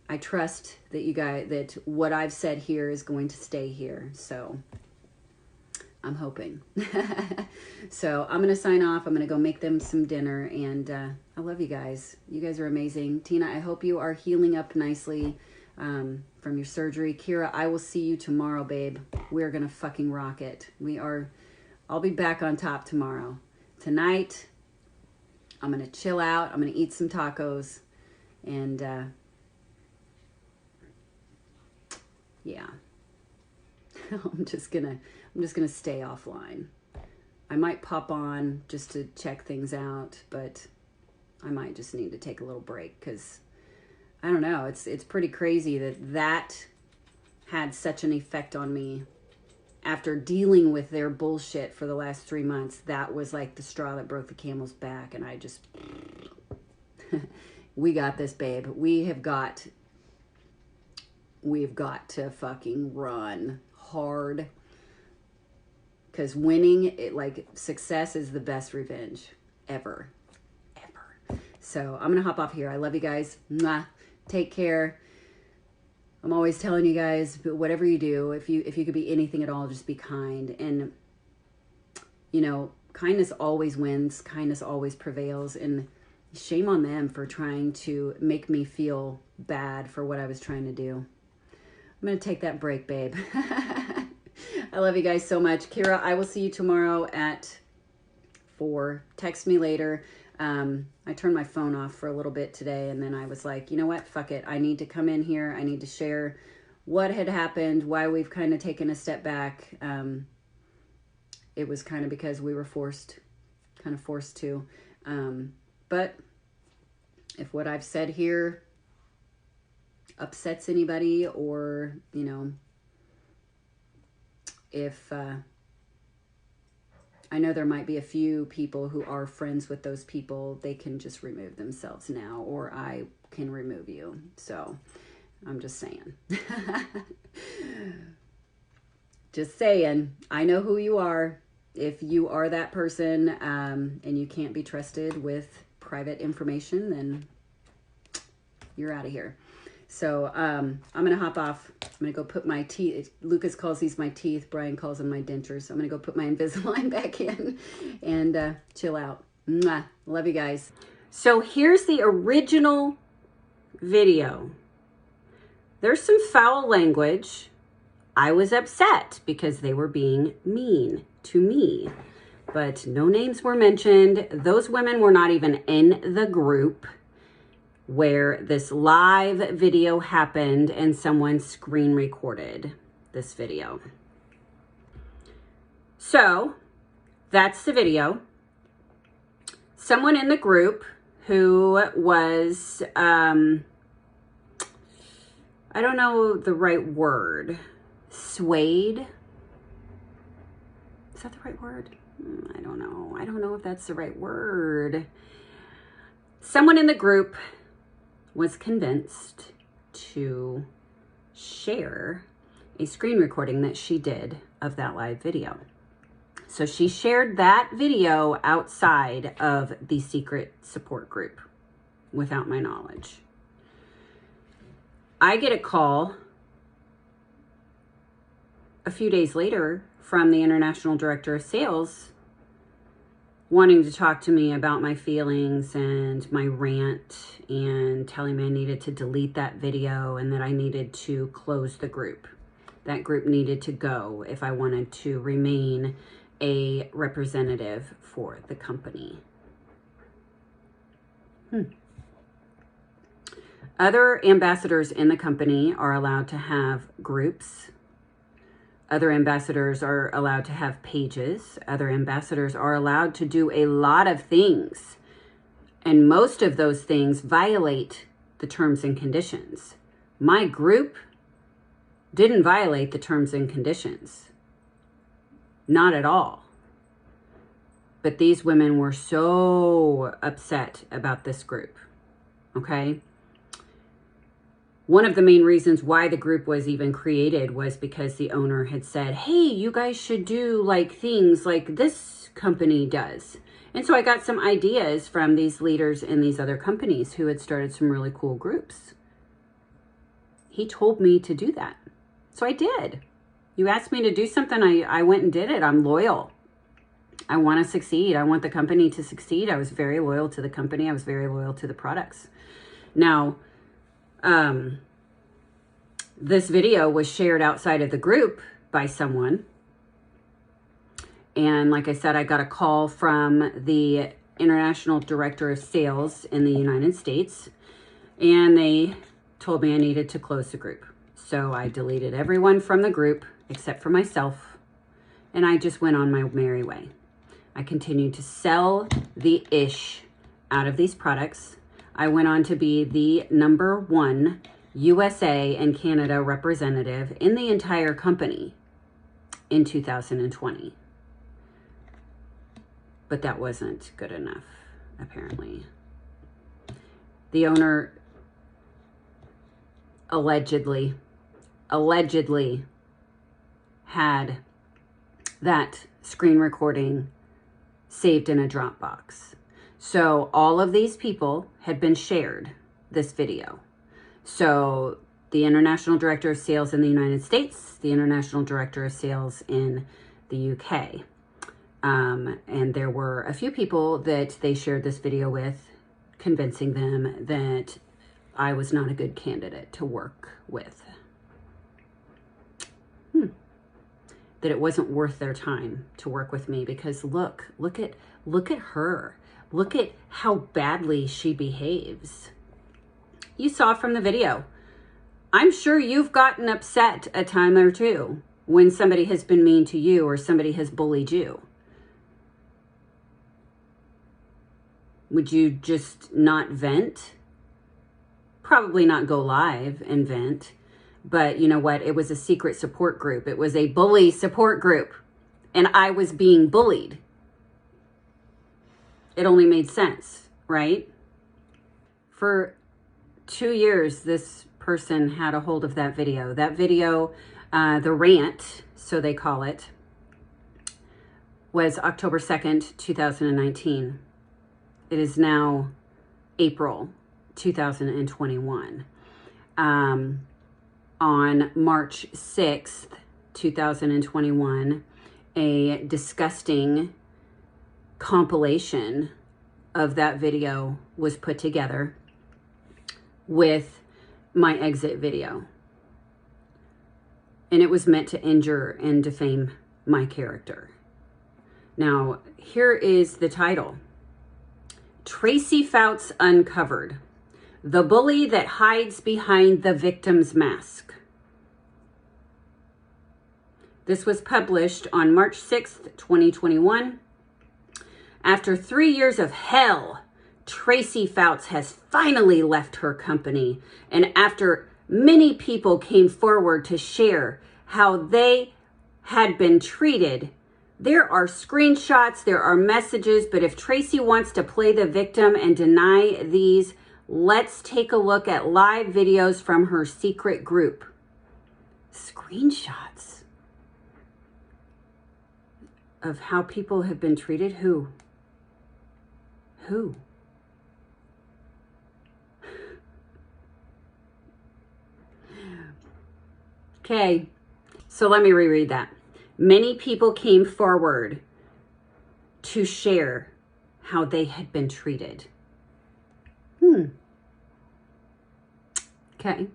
I trust that what I've said here is going to stay here. So I'm hoping. So I'm going to sign off. I'm going to go make them some dinner. And I love you guys. You guys are amazing. Tina, I hope you are healing up nicely from your surgery. Kira, I will see you tomorrow, babe. We're going to fucking rock it. I'll be back on top tomorrow. Tonight, I'm going to chill out. I'm going to eat some tacos. And yeah. I'm just gonna stay offline. I might pop on just to check things out, but I might just need to take a little break, because I don't know, it's pretty crazy that had such an effect on me. After dealing with their bullshit for the last 3 months, that was like the straw that broke the camel's back, and I just we got this, babe. We've got to fucking run hard, because winning, success is the best revenge ever. So I'm gonna hop off here. I love you guys. Mwah. Take care. I'm always telling you guys, but whatever you do, if you could be anything at all, just be kind. And you know, kindness always wins. Kindness always prevails. And shame on them for trying to make me feel bad for what I was trying to do. I'm going to take that break, babe. I love you guys so much. Kira, I will see you tomorrow at 4. Text me later. I turned my phone off for a little bit today, and then I was like, you know what? Fuck it. I need to come in here. I need to share what had happened, why we've kind of taken a step back. It was kind of because we were forced to. But if what I've said here upsets anybody, or, you know, if I know there might be a few people who are friends with those people, they can just remove themselves now, or I can remove you. So I'm just saying. Just saying, I know who you are. If you are that person and you can't be trusted with private information, then you're out of here. So I'm going to hop off. I'm going to go put my teeth. Lucas calls these my teeth. Brian calls them my dentures. So I'm going to go put my Invisalign back in and chill out. Mwah. Love you guys. So here's the original video. There's some foul language. I was upset because they were being mean to me, but no names were mentioned. Those women were not even in the group where this live video happened, and someone screen recorded this video. So that's the video. Someone in the group who was, I don't know the right word, swayed. Is that the right word? I don't know. I don't know if that's the right word. Someone in the group was convinced to share a screen recording that she did of that live video. So she shared that video outside of the secret support group without my knowledge. I get a call a few days later from the International Director of Sales wanting to talk to me about my feelings and my rant and telling me I needed to delete that video and that I needed to close the group. That group needed to go if I wanted to remain a representative for the company. Other ambassadors in the company are allowed to have groups. Other ambassadors are allowed to have pages. Other ambassadors are allowed to do a lot of things. And most of those things violate the terms and conditions. My group didn't violate the terms and conditions. Not at all. But these women were so upset about this group. Okay? One of the main reasons why the group was even created was because the owner had said, hey, you guys should do like things like this company does. And so I got some ideas from these leaders in these other companies who had started some really cool groups. He told me to do that. So I did. You asked me to do something, I went and did it. I'm loyal. I want to succeed. I want the company to succeed. I was very loyal to the company. I was very loyal to the products. Now, this video was shared outside of the group by someone. And like I said, I got a call from the International Director of Sales in the United States, and they told me I needed to close the group. So I deleted everyone from the group except for myself, and I just went on my merry way. I continued to sell the ish out of these products. I went on to be the #1 USA and Canada representative in the entire company in 2020. But that wasn't good enough, apparently. The owner allegedly had that screen recording saved in a Dropbox. So all of these people had been shared this video. So the International Director of Sales in the United States, the International Director of Sales in the UK. And there were a few people that they shared this video with, convincing them that I was not a good candidate to work with. That it wasn't worth their time to work with me because look at her. Look at how badly she behaves. You saw from the video. I'm sure you've gotten upset a time or two when somebody has been mean to you or somebody has bullied you. Would you just not vent? Probably not go live and vent, But you know what? It was a secret support group. It was a bully support group. And I was being bullied. It only made sense, right? For 2 years, this person had a hold of that video. That video, the rant, so they call it, was October 2nd, 2019. It is now April 2021. On March 6th, 2021, a disgusting compilation of that video was put together with my exit video. And it was meant to injure and defame my character. Now, here is the title. Tracy Fouts Uncovered. The bully that hides behind the victim's mask. This was published on March 6th, 2021. After 3 years of hell, Tracy Fouts has finally left her company. And after many people came forward to share how they had been treated, there are screenshots, there are messages, but if Tracy wants to play the victim and deny these, let's take a look at live videos from her secret group. Screenshots of how people have been treated? Who? Who? Okay, so let me reread that. Many people came forward to share how they had been treated. Okay.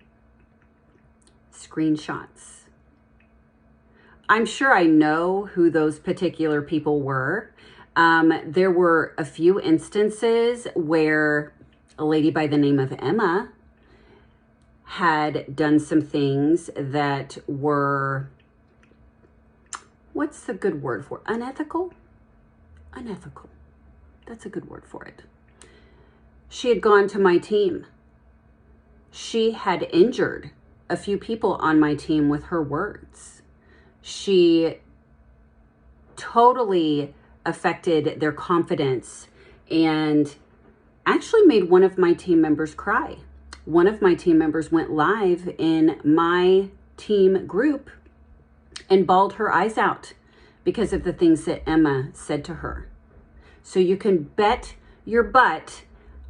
Screenshots. I'm sure I know who those particular people were. There were a few instances where a lady by the name of Emma had done some things that were, what's the good word for it? Unethical? Unethical. That's a good word for it. She had gone to my team. She had injured a few people on my team with her words. She totally affected their confidence and actually made one of my team members cry. One of my team members went live in my team group and bawled her eyes out because of the things that Emma said to her. So you can bet your butt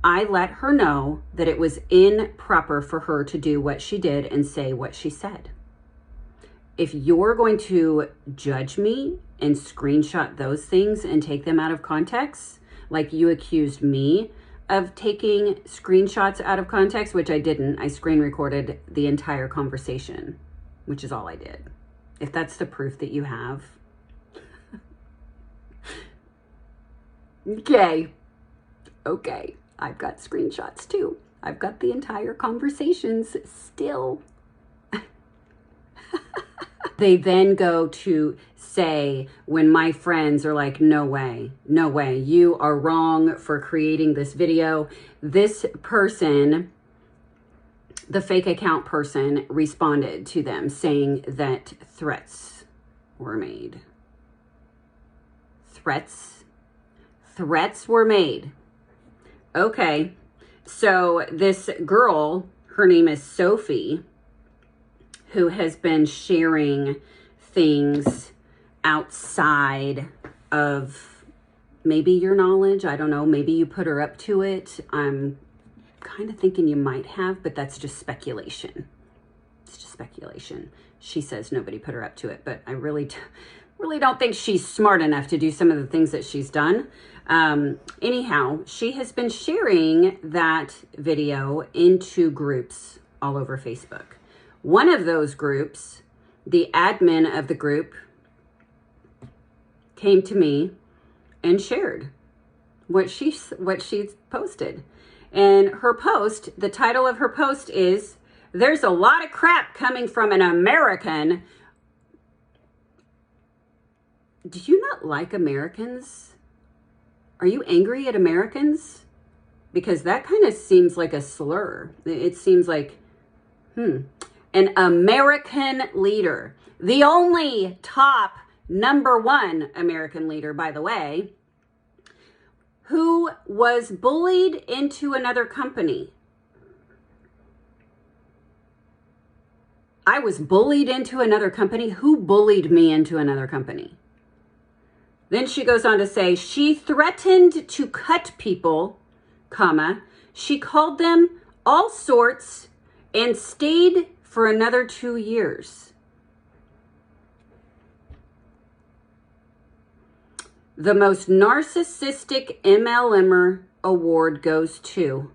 I let her know that it was improper for her to do what she did and say what she said. If you're going to judge me and screenshot those things and take them out of context, like you accused me of taking screenshots out of context, which I didn't. I screen recorded the entire conversation, which is all I did. If that's the proof that you have. Okay. I've got screenshots too. I've got the entire conversations still. They then go to say, when my friends are like, no way, you are wrong for creating this video. This person, the fake account person, responded to them saying that threats were made. Threats were made. Okay, so this girl, her name is Sophie, who has been sharing things outside of maybe your knowledge. I don't know. Maybe you put her up to it. I'm kind of thinking you might have, but that's just speculation. It's just speculation. She says nobody put her up to it, but I really don't think she's smart enough to do some of the things that she's done. Anyhow, she has been sharing that video into groups all over Facebook. One of those groups, the admin of the group, came to me and shared what she posted. And her post, the title of her post is, "There's a lot of crap coming from an American." Do you not like Americans? Are you angry at Americans? Because that kind of seems like a slur. It seems like, And an American leader, the only top #1 American leader, by the way, who was bullied into another company. I was bullied into another company. Who bullied me into another company? Then she goes on to say, she threatened to cut people, comma, she called them all sorts and stayed for another 2 years. The most narcissistic MLMer award goes to,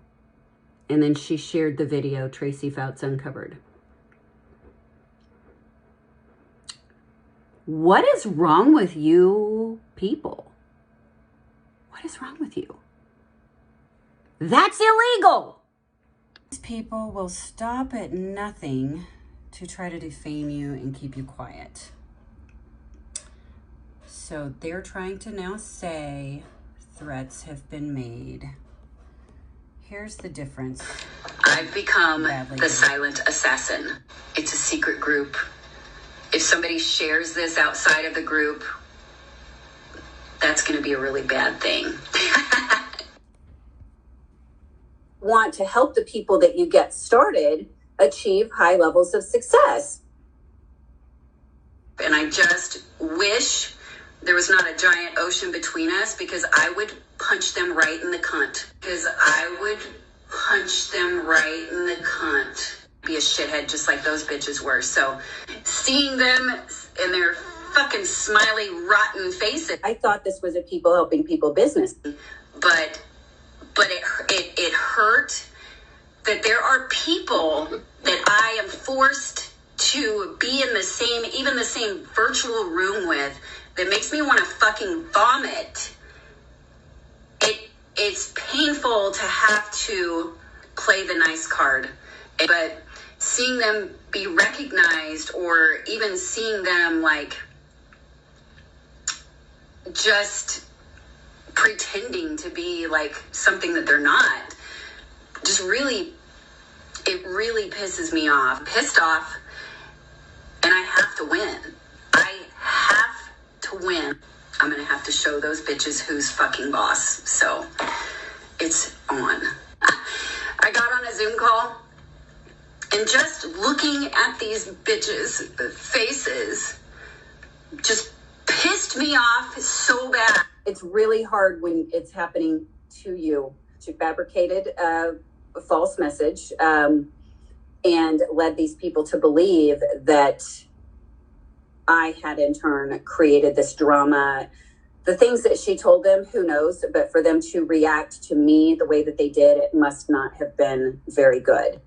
and then she shared the video Tracy Fouts uncovered. What is wrong with you people? What is wrong with you? That's illegal. These people will stop at nothing to try to defame you and keep you quiet. So they're trying to now say threats have been made. Here's the difference. I've become the silent assassin. It's a secret group. If somebody shares this outside of the group, that's going to be a really bad thing. Want to help the people that you get started achieve high levels of success. And I just wish there was not a giant ocean between us, because I would punch them right in the cunt. Be a shithead just like those bitches were. So seeing them and their fucking smiley, rotten faces. I thought this was a people helping people business. But it hurt that there are people that I am forced to be in the same virtual room with, that makes me want to fucking vomit. It's painful to have to play the nice card, but seeing them be recognized, or even seeing them like just pretending to be like something that they're not, just really, it really pisses me off. Pissed off, and I have to win. I have to win. I'm gonna have to show those bitches who's fucking boss. So it's on. I got on a Zoom call, and just looking at these bitches' faces just pissed me off so bad. It's really hard when it's happening to you. She fabricated a false message and led these people to believe that I had in turn created this drama. The things that she told them, who knows, but for them to react to me the way that they did, it must not have been very good.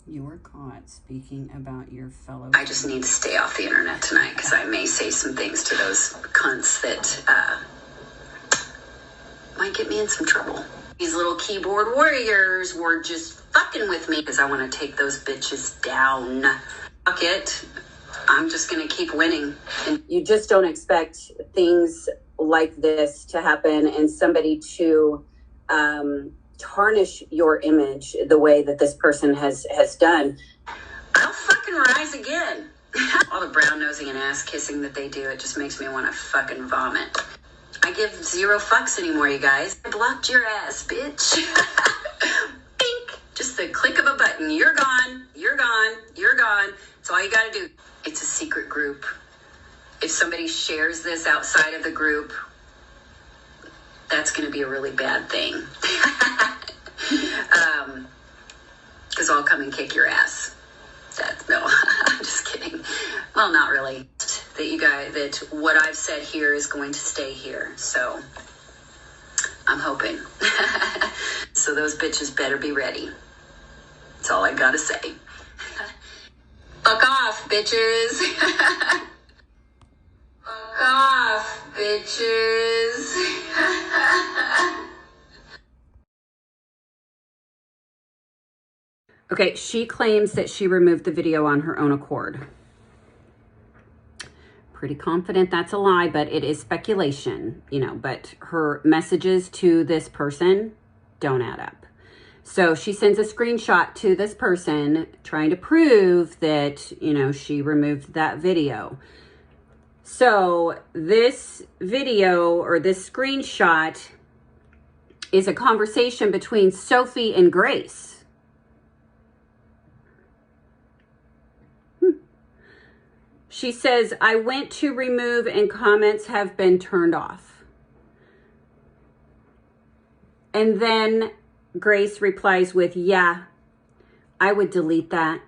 You were caught speaking about your fellow. I just need to stay off the internet tonight, because I may say some things to those cunts that might get me in some trouble. These little keyboard warriors were just fucking with me because I want to take those bitches down. Fuck it. I'm just going to keep winning. And you just don't expect things like this to happen and somebody to tarnish your image the way that this person has done. I'll fucking rise again. All the brown nosing and ass kissing that they do, it just makes me want to fucking vomit. I give 0 fucks anymore, you guys. I blocked your ass, bitch. Bink. Just the click of a button. You're gone. You're gone. You're gone. That's all you gotta do. It's a secret group. If somebody shares this outside of the group, that's going to be a really bad thing. Because I'll come and kick your ass. No, I'm just kidding. Well, not really. That what I've said here is going to stay here. So I'm hoping. So those bitches better be ready. That's all I got to say. Fuck off, bitches. Fuck off, bitches. Okay, she claims that she removed the video on her own accord. Pretty confident that's a lie, but it is speculation, but her messages to this person don't add up. So she sends a screenshot to this person trying to prove that, you know, she removed that video. So this video or this screenshot is a conversation between Sophie and Grace. She says, I went to remove and comments have been turned off. And then Grace replies with, yeah, I would delete that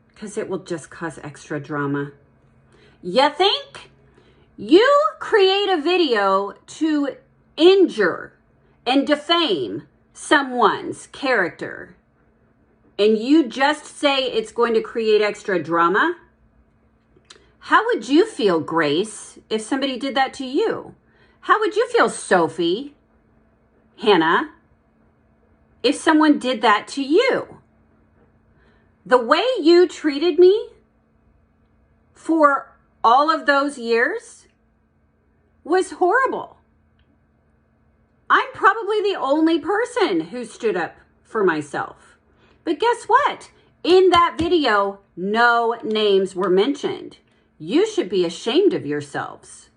because it will just cause extra drama. You think? You create a video to injure and defame someone's character, and you just say it's going to create extra drama? How would you feel, Grace, if somebody did that to you? How would you feel, Sophie, Hannah, if someone did that to you? The way you treated me for all of those years was horrible. I'm probably the only person who stood up for myself. But guess what? In that video, no names were mentioned. You should be ashamed of yourselves.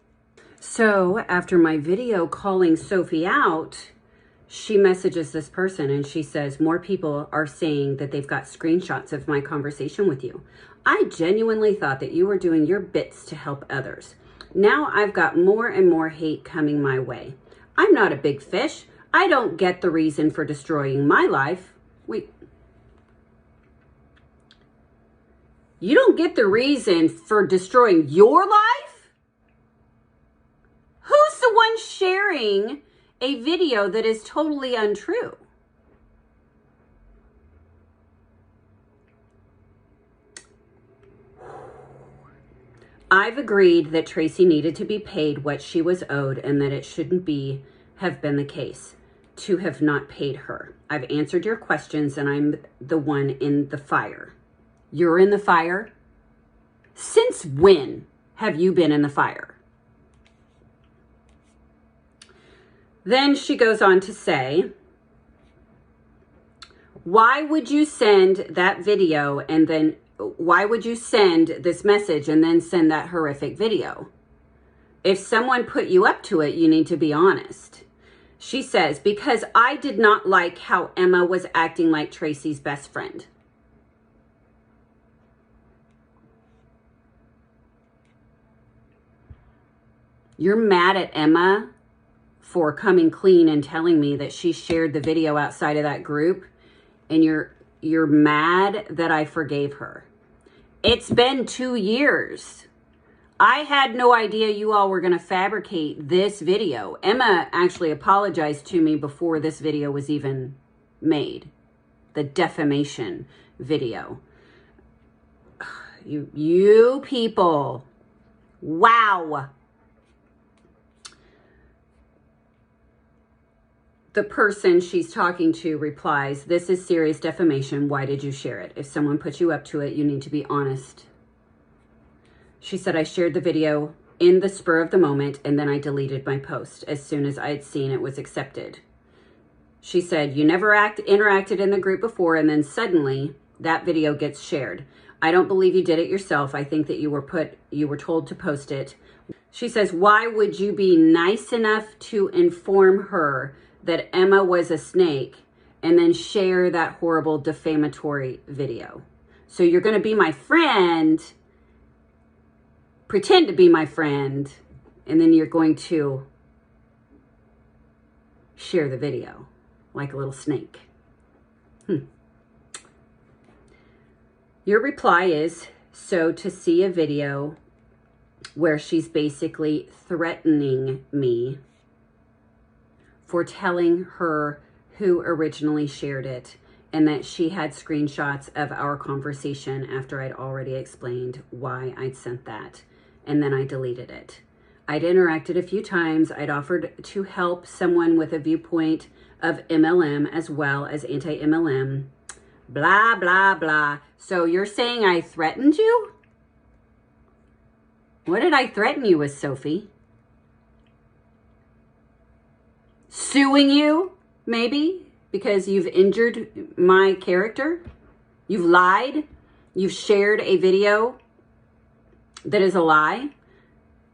So after my video calling Sophie out, she messages this person and she says, more people are saying that they've got screenshots of my conversation with you. I genuinely thought that you were doing your bits to help others. Now I've got more and more hate coming my way. I'm not a big fish. I don't get the reason for destroying my life. Wait. You don't get the reason for destroying your life? Who's the one sharing a video that is totally untrue? I've agreed that Tracy needed to be paid what she was owed and that it shouldn't have been the case to have not paid her. I've answered your questions and I'm the one in the fire. You're in the fire? Since when have you been in the fire? Then she goes on to say, why would you send that video and then why would you send this message and then send that horrific video? If someone put you up to it, you need to be honest. She says, because I did not like how Emma was acting like Tracy's best friend. You're mad at Emma for coming clean and telling me that she shared the video outside of that group, and you're mad that I forgave her. It's been 2 years. I had no idea you all were going to fabricate this video. Emma actually apologized to me before this video was even made. The defamation video. You people. Wow. The person she's talking to replies, this is serious defamation. Why did you share it? If someone put you up to it, you need to be honest. She said, I shared the video in the spur of the moment and then I deleted my post as soon as I had seen it was accepted. She said, you never interacted in the group before and then suddenly that video gets shared. I don't believe you did it yourself. I think that you were told to post it. She says, why would you be nice enough to inform her that Emma was a snake and then share that horrible defamatory video? So you're going to be my friend, pretend to be my friend, and then you're going to share the video like a little snake. Your reply is, so to see a video where she's basically threatening me for telling her who originally shared it and that she had screenshots of our conversation after I'd already explained why I'd sent that. And then I deleted it. I'd interacted a few times. I'd offered to help someone with a viewpoint of MLM as well as anti-MLM. Blah, blah, blah. So you're saying I threatened you? What did I threaten you with, Sophie? Suing you, maybe, because you've injured my character? You've lied? You've shared a video that is a lie?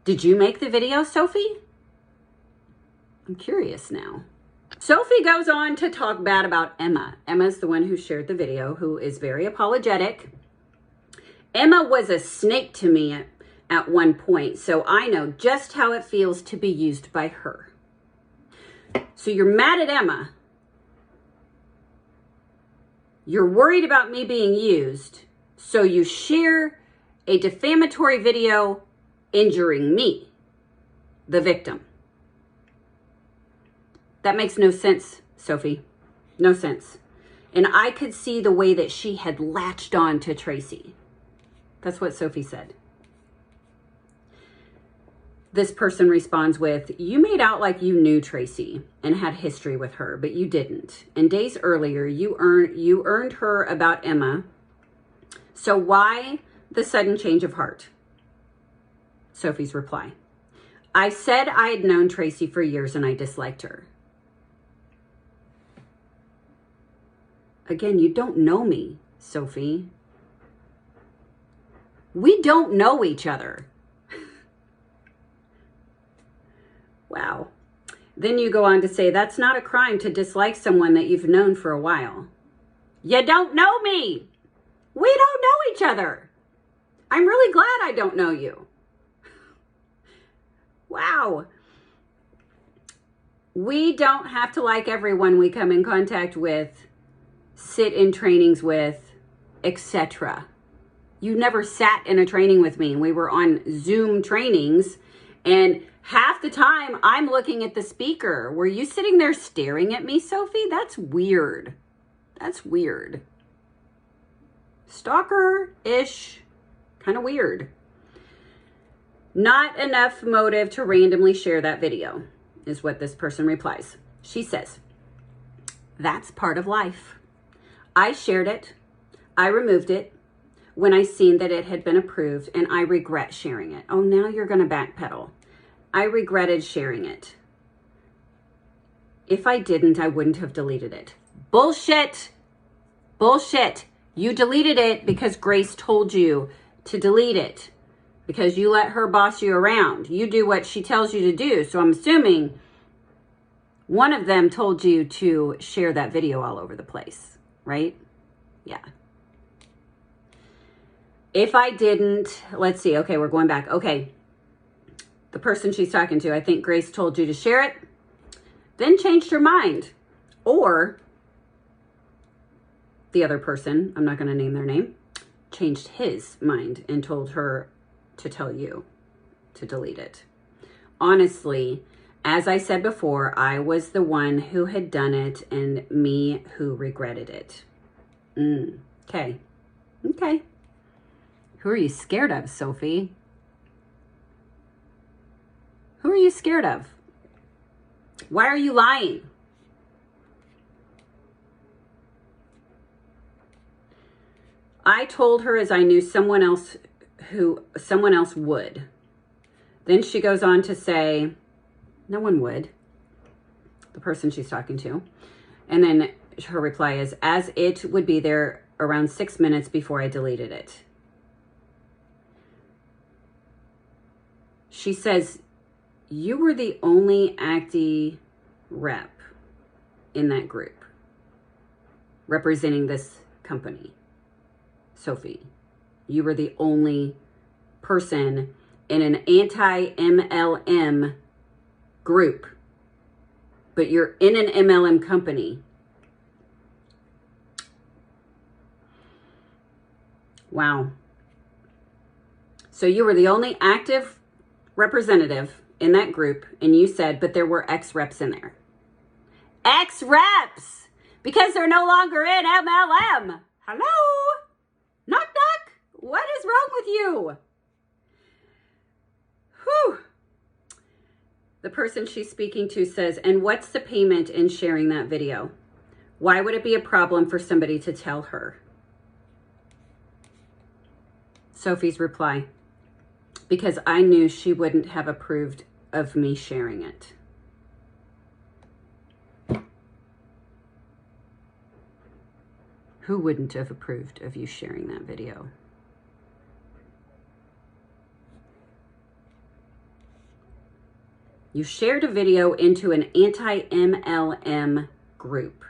Did you make the video, Sophie? I'm curious now. Sophie goes on to talk bad about Emma. Emma's the one who shared the video, who is very apologetic. Emma was a snake to me at one point, so I know just how it feels to be used by her. So you're mad at Emma. You're worried about me being used, so you share a defamatory video injuring me, the victim. That makes no sense, Sophie. No sense. And I could see the way that she had latched on to Tracy. That's what Sophie said. This person responds with, you made out like you knew Tracy and had history with her, but you didn't. And days earlier, you earned her about Emma. So why the sudden change of heart? Sophie's reply, I said I had known Tracy for years and I disliked her. Again, you don't know me, Sophie. We don't know each other. Wow. Then you go on to say, that's not a crime to dislike someone that you've known for a while. You don't know me. We don't know each other. I'm really glad I don't know you. Wow. We don't have to like everyone we come in contact with, sit in trainings with, etc. You never sat in a training with me. We were on Zoom trainings, and half the time I'm looking at the speaker. Were you sitting there staring at me, Sophie? That's weird. That's weird. Stalker-ish. Kind of weird. Not enough motive to randomly share that video, is what this person replies. She says, that's part of life. I shared it. I removed it when I seen that it had been approved, and I regret sharing it. Oh, now you're going to backpedal. I regretted sharing it. If I didn't, I wouldn't have deleted it. Bullshit. Bullshit. You deleted it because Grace told you to delete it, because you let her boss you around. You do what she tells you to do. So I'm assuming one of them told you to share that video all over the place, right? Yeah. If I didn't, let's see. Okay, we're going back. Okay. The person she's talking to, I think Grace told you to share it, then changed her mind. Or the other person, I'm not going to name their name, changed his mind and told her to tell you to delete it. Honestly, as I said before, I was the one who had done it and me who regretted it. Okay. Okay. Who are you scared of, Sophie? Who are you scared of? Why are you lying? I told her as I knew someone else would. Then she goes on to say, no one would. The person she's talking to. And then her reply is, as it would be there around 6 minutes before I deleted it. She says, you were the only acti rep in that group representing this company. Sophie, you were the only person in an anti-MLM group, but you're in an MLM company. Wow. So you were the only active representative in that group, and you said, but there were ex-reps in there. Ex-reps! Because they're no longer in MLM. Hello? Knock, knock. What is wrong with you? Whew. The person she's speaking to says, and what's the payment in sharing that video? Why would it be a problem for somebody to tell her? Sophie's reply, because I knew she wouldn't have approved of me sharing it. Who wouldn't have approved of you sharing that video? You shared a video into an anti-MLM group.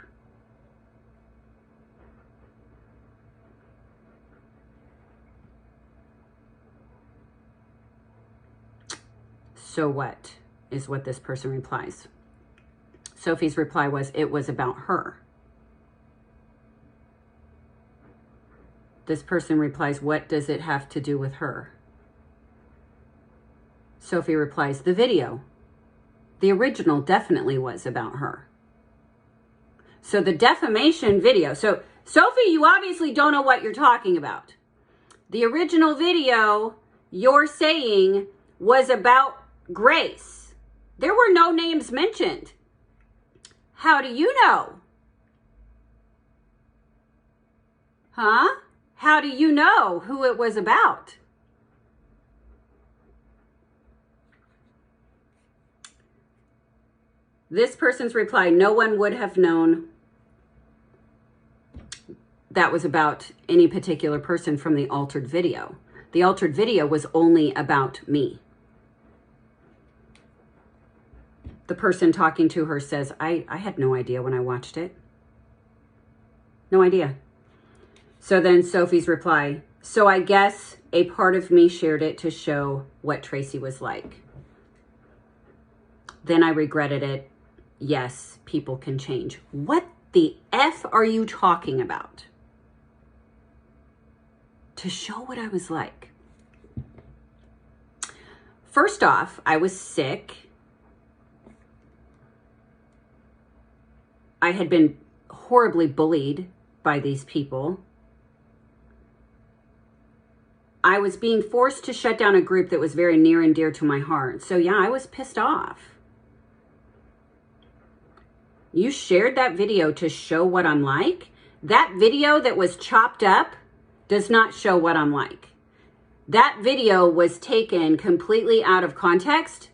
So what is what this person replies? Sophie's reply was, it was about her. This person replies, what does it have to do with her? Sophie replies, the video. The original definitely was about her. So the defamation video. So Sophie, you obviously don't know what you're talking about. The original video you're saying was about Grace. There were no names mentioned. How do you know? Huh? How do you know who it was about? This person's reply, no one would have known that was about any particular person from the altered video. The altered video was only about me. The person talking to her says, I had no idea when I watched it. No idea. So then Sophie's reply, so I guess a part of me shared it to show what Tracy was like. Then I regretted it. Yes, people can change. What the F are you talking about? To show what I was like. First off, I was sick. I had been horribly bullied by these people. I was being forced to shut down a group that was very near and dear to my heart. So yeah, I was pissed off. You shared that video to show what I'm like? That video that was chopped up does not show what I'm like. That video was taken completely out of context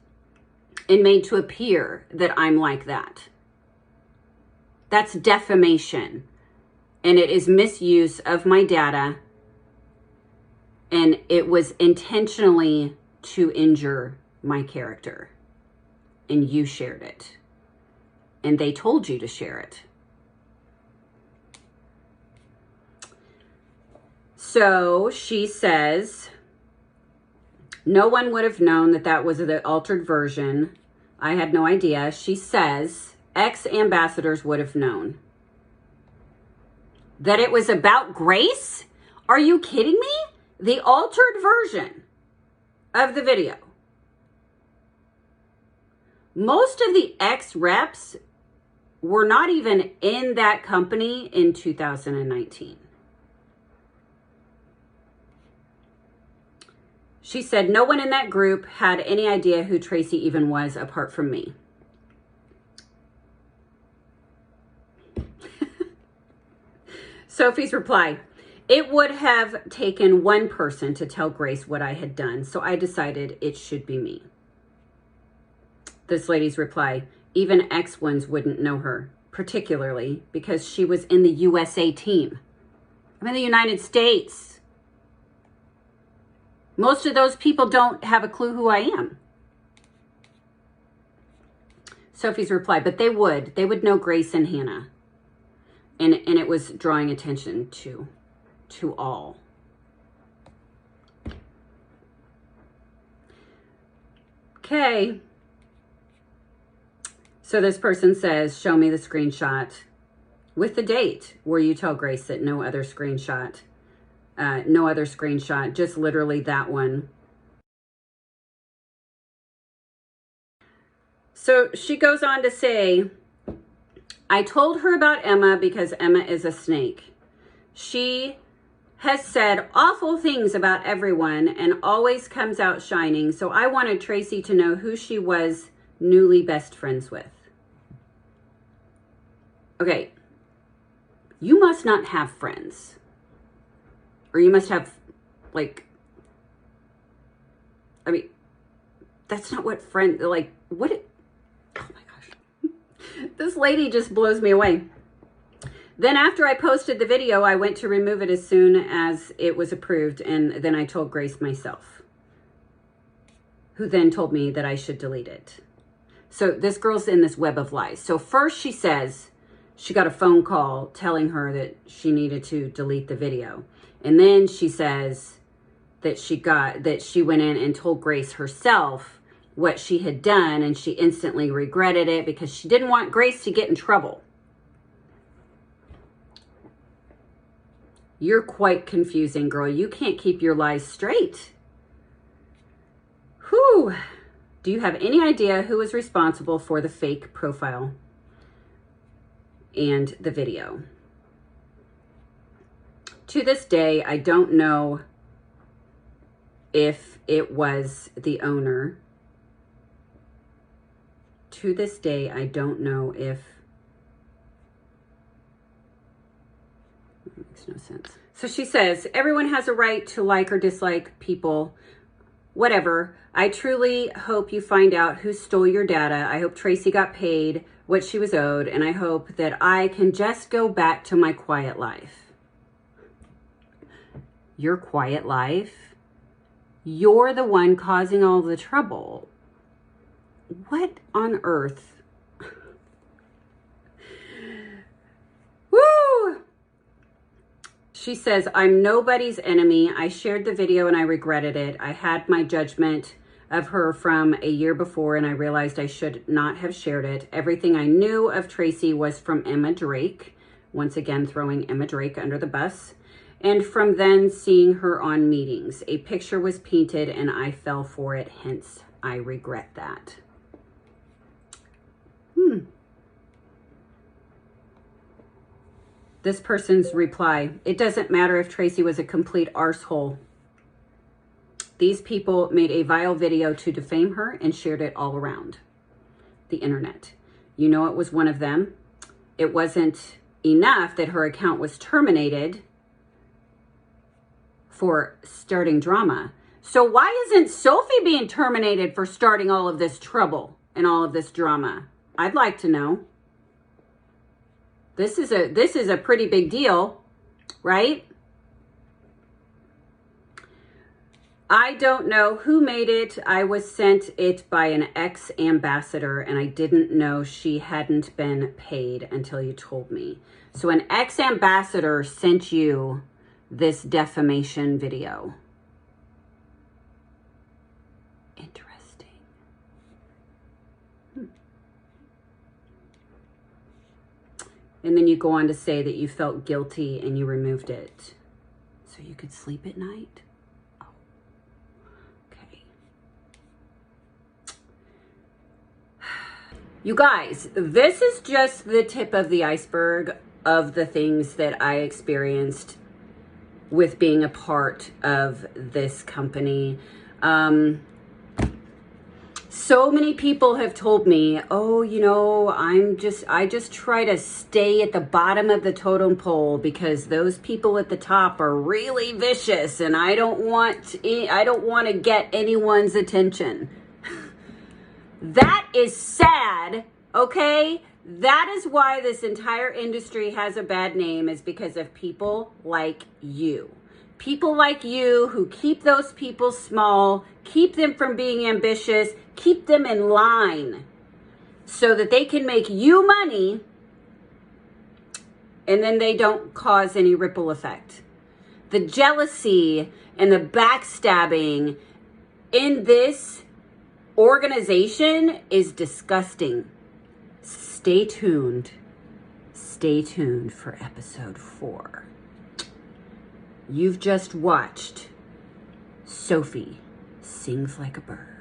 and made to appear that I'm like that. That's defamation. And it is misuse of my data. And it was intentionally to injure my character. And you shared it. And they told you to share it. So she says, no one would have known that that was the altered version. I had no idea. She says, ex-ambassadors would have known. That it was about Grace? Are you kidding me? The altered version of the video. Most of the ex-reps were not even in that company in 2019. She said, no one in that group had any idea who Tracy even was apart from me. Sophie's reply, it would have taken one person to tell Grace what I had done, so I decided it should be me. This lady's reply, even ex-ones wouldn't know her, particularly because she was in the USA team. I'm in the United States. Most of those people don't have a clue who I am. Sophie's reply, but they would. They would know Grace and Hannah. And it was drawing attention to all. Okay. So this person says, show me the screenshot with the date where you tell Grace that no other screenshot, just literally that one. So she goes on to say, I told her about Emma because Emma is a snake. She has said awful things about everyone and always comes out shining. So I wanted Tracy to know who she was newly best friends with. Okay, you must not have friends. Or you must have, like, I mean, that's not what friend, like, what, oh my gosh. This lady just blows me away. Then after I posted the video, I went to remove it as soon as it was approved, and then I told Grace myself, who then told me that I should delete it. So this girl's in this web of lies. So first she says she got a phone call telling her that she needed to delete the video. And then she says that she went in and told Grace herself what she had done, and she instantly regretted it because she didn't want Grace to get in trouble. You're quite confusing, girl. You can't keep your lies straight. Whew. Do you have any idea who is responsible for the fake profile and the video? To this day, I don't know if it was the owner. To this day, I don't know if... That makes no sense. So she says, everyone has a right to like or dislike people. Whatever. I truly hope you find out who stole your data. I hope Tracy got paid what she was owed, and I hope that I can just go back to my quiet life. Your quiet life? You're the one causing all the trouble. What on earth? Woo! She says, I'm nobody's enemy. I shared the video and I regretted it. I had my judgment of her from a year before and I realized I should not have shared it. Everything I knew of Tracy was from Emma Drake. Once again, throwing Emma Drake under the bus. And from then seeing her on meetings. A picture was painted and I fell for it. Hence, I regret that. This person's reply, it doesn't matter if Tracy was a complete arsehole. These people made a vile video to defame her and shared it all around the internet. You know it was one of them. It wasn't enough that her account was terminated for starting drama. So why isn't Sophie being terminated for starting all of this trouble and all of this drama? I'd like to know. This is a pretty big deal, right? I don't know who made it. I was sent it by an ex-ambassador and I didn't know she hadn't been paid until you told me. So an ex-ambassador sent you this defamation video. Interesting. And then you go on to say that you felt guilty and you removed it so you could sleep at night. Oh, okay. You guys, this is just the tip of the iceberg of the things that I experienced with being a part of this company. So many people have told me, oh, you know, I just try to stay at the bottom of the totem pole because those people at the top are really vicious and I don't want to get anyone's attention. That is sad, okay? That is why this entire industry has a bad name, is because of people like you. People like you who keep those people small, keep them from being ambitious, keep them in line so that they can make you money and then they don't cause any ripple effect. The jealousy and the backstabbing in this organization is disgusting. Stay tuned. Stay tuned for episode 4. You've just watched Sophie Sings Like a Bird.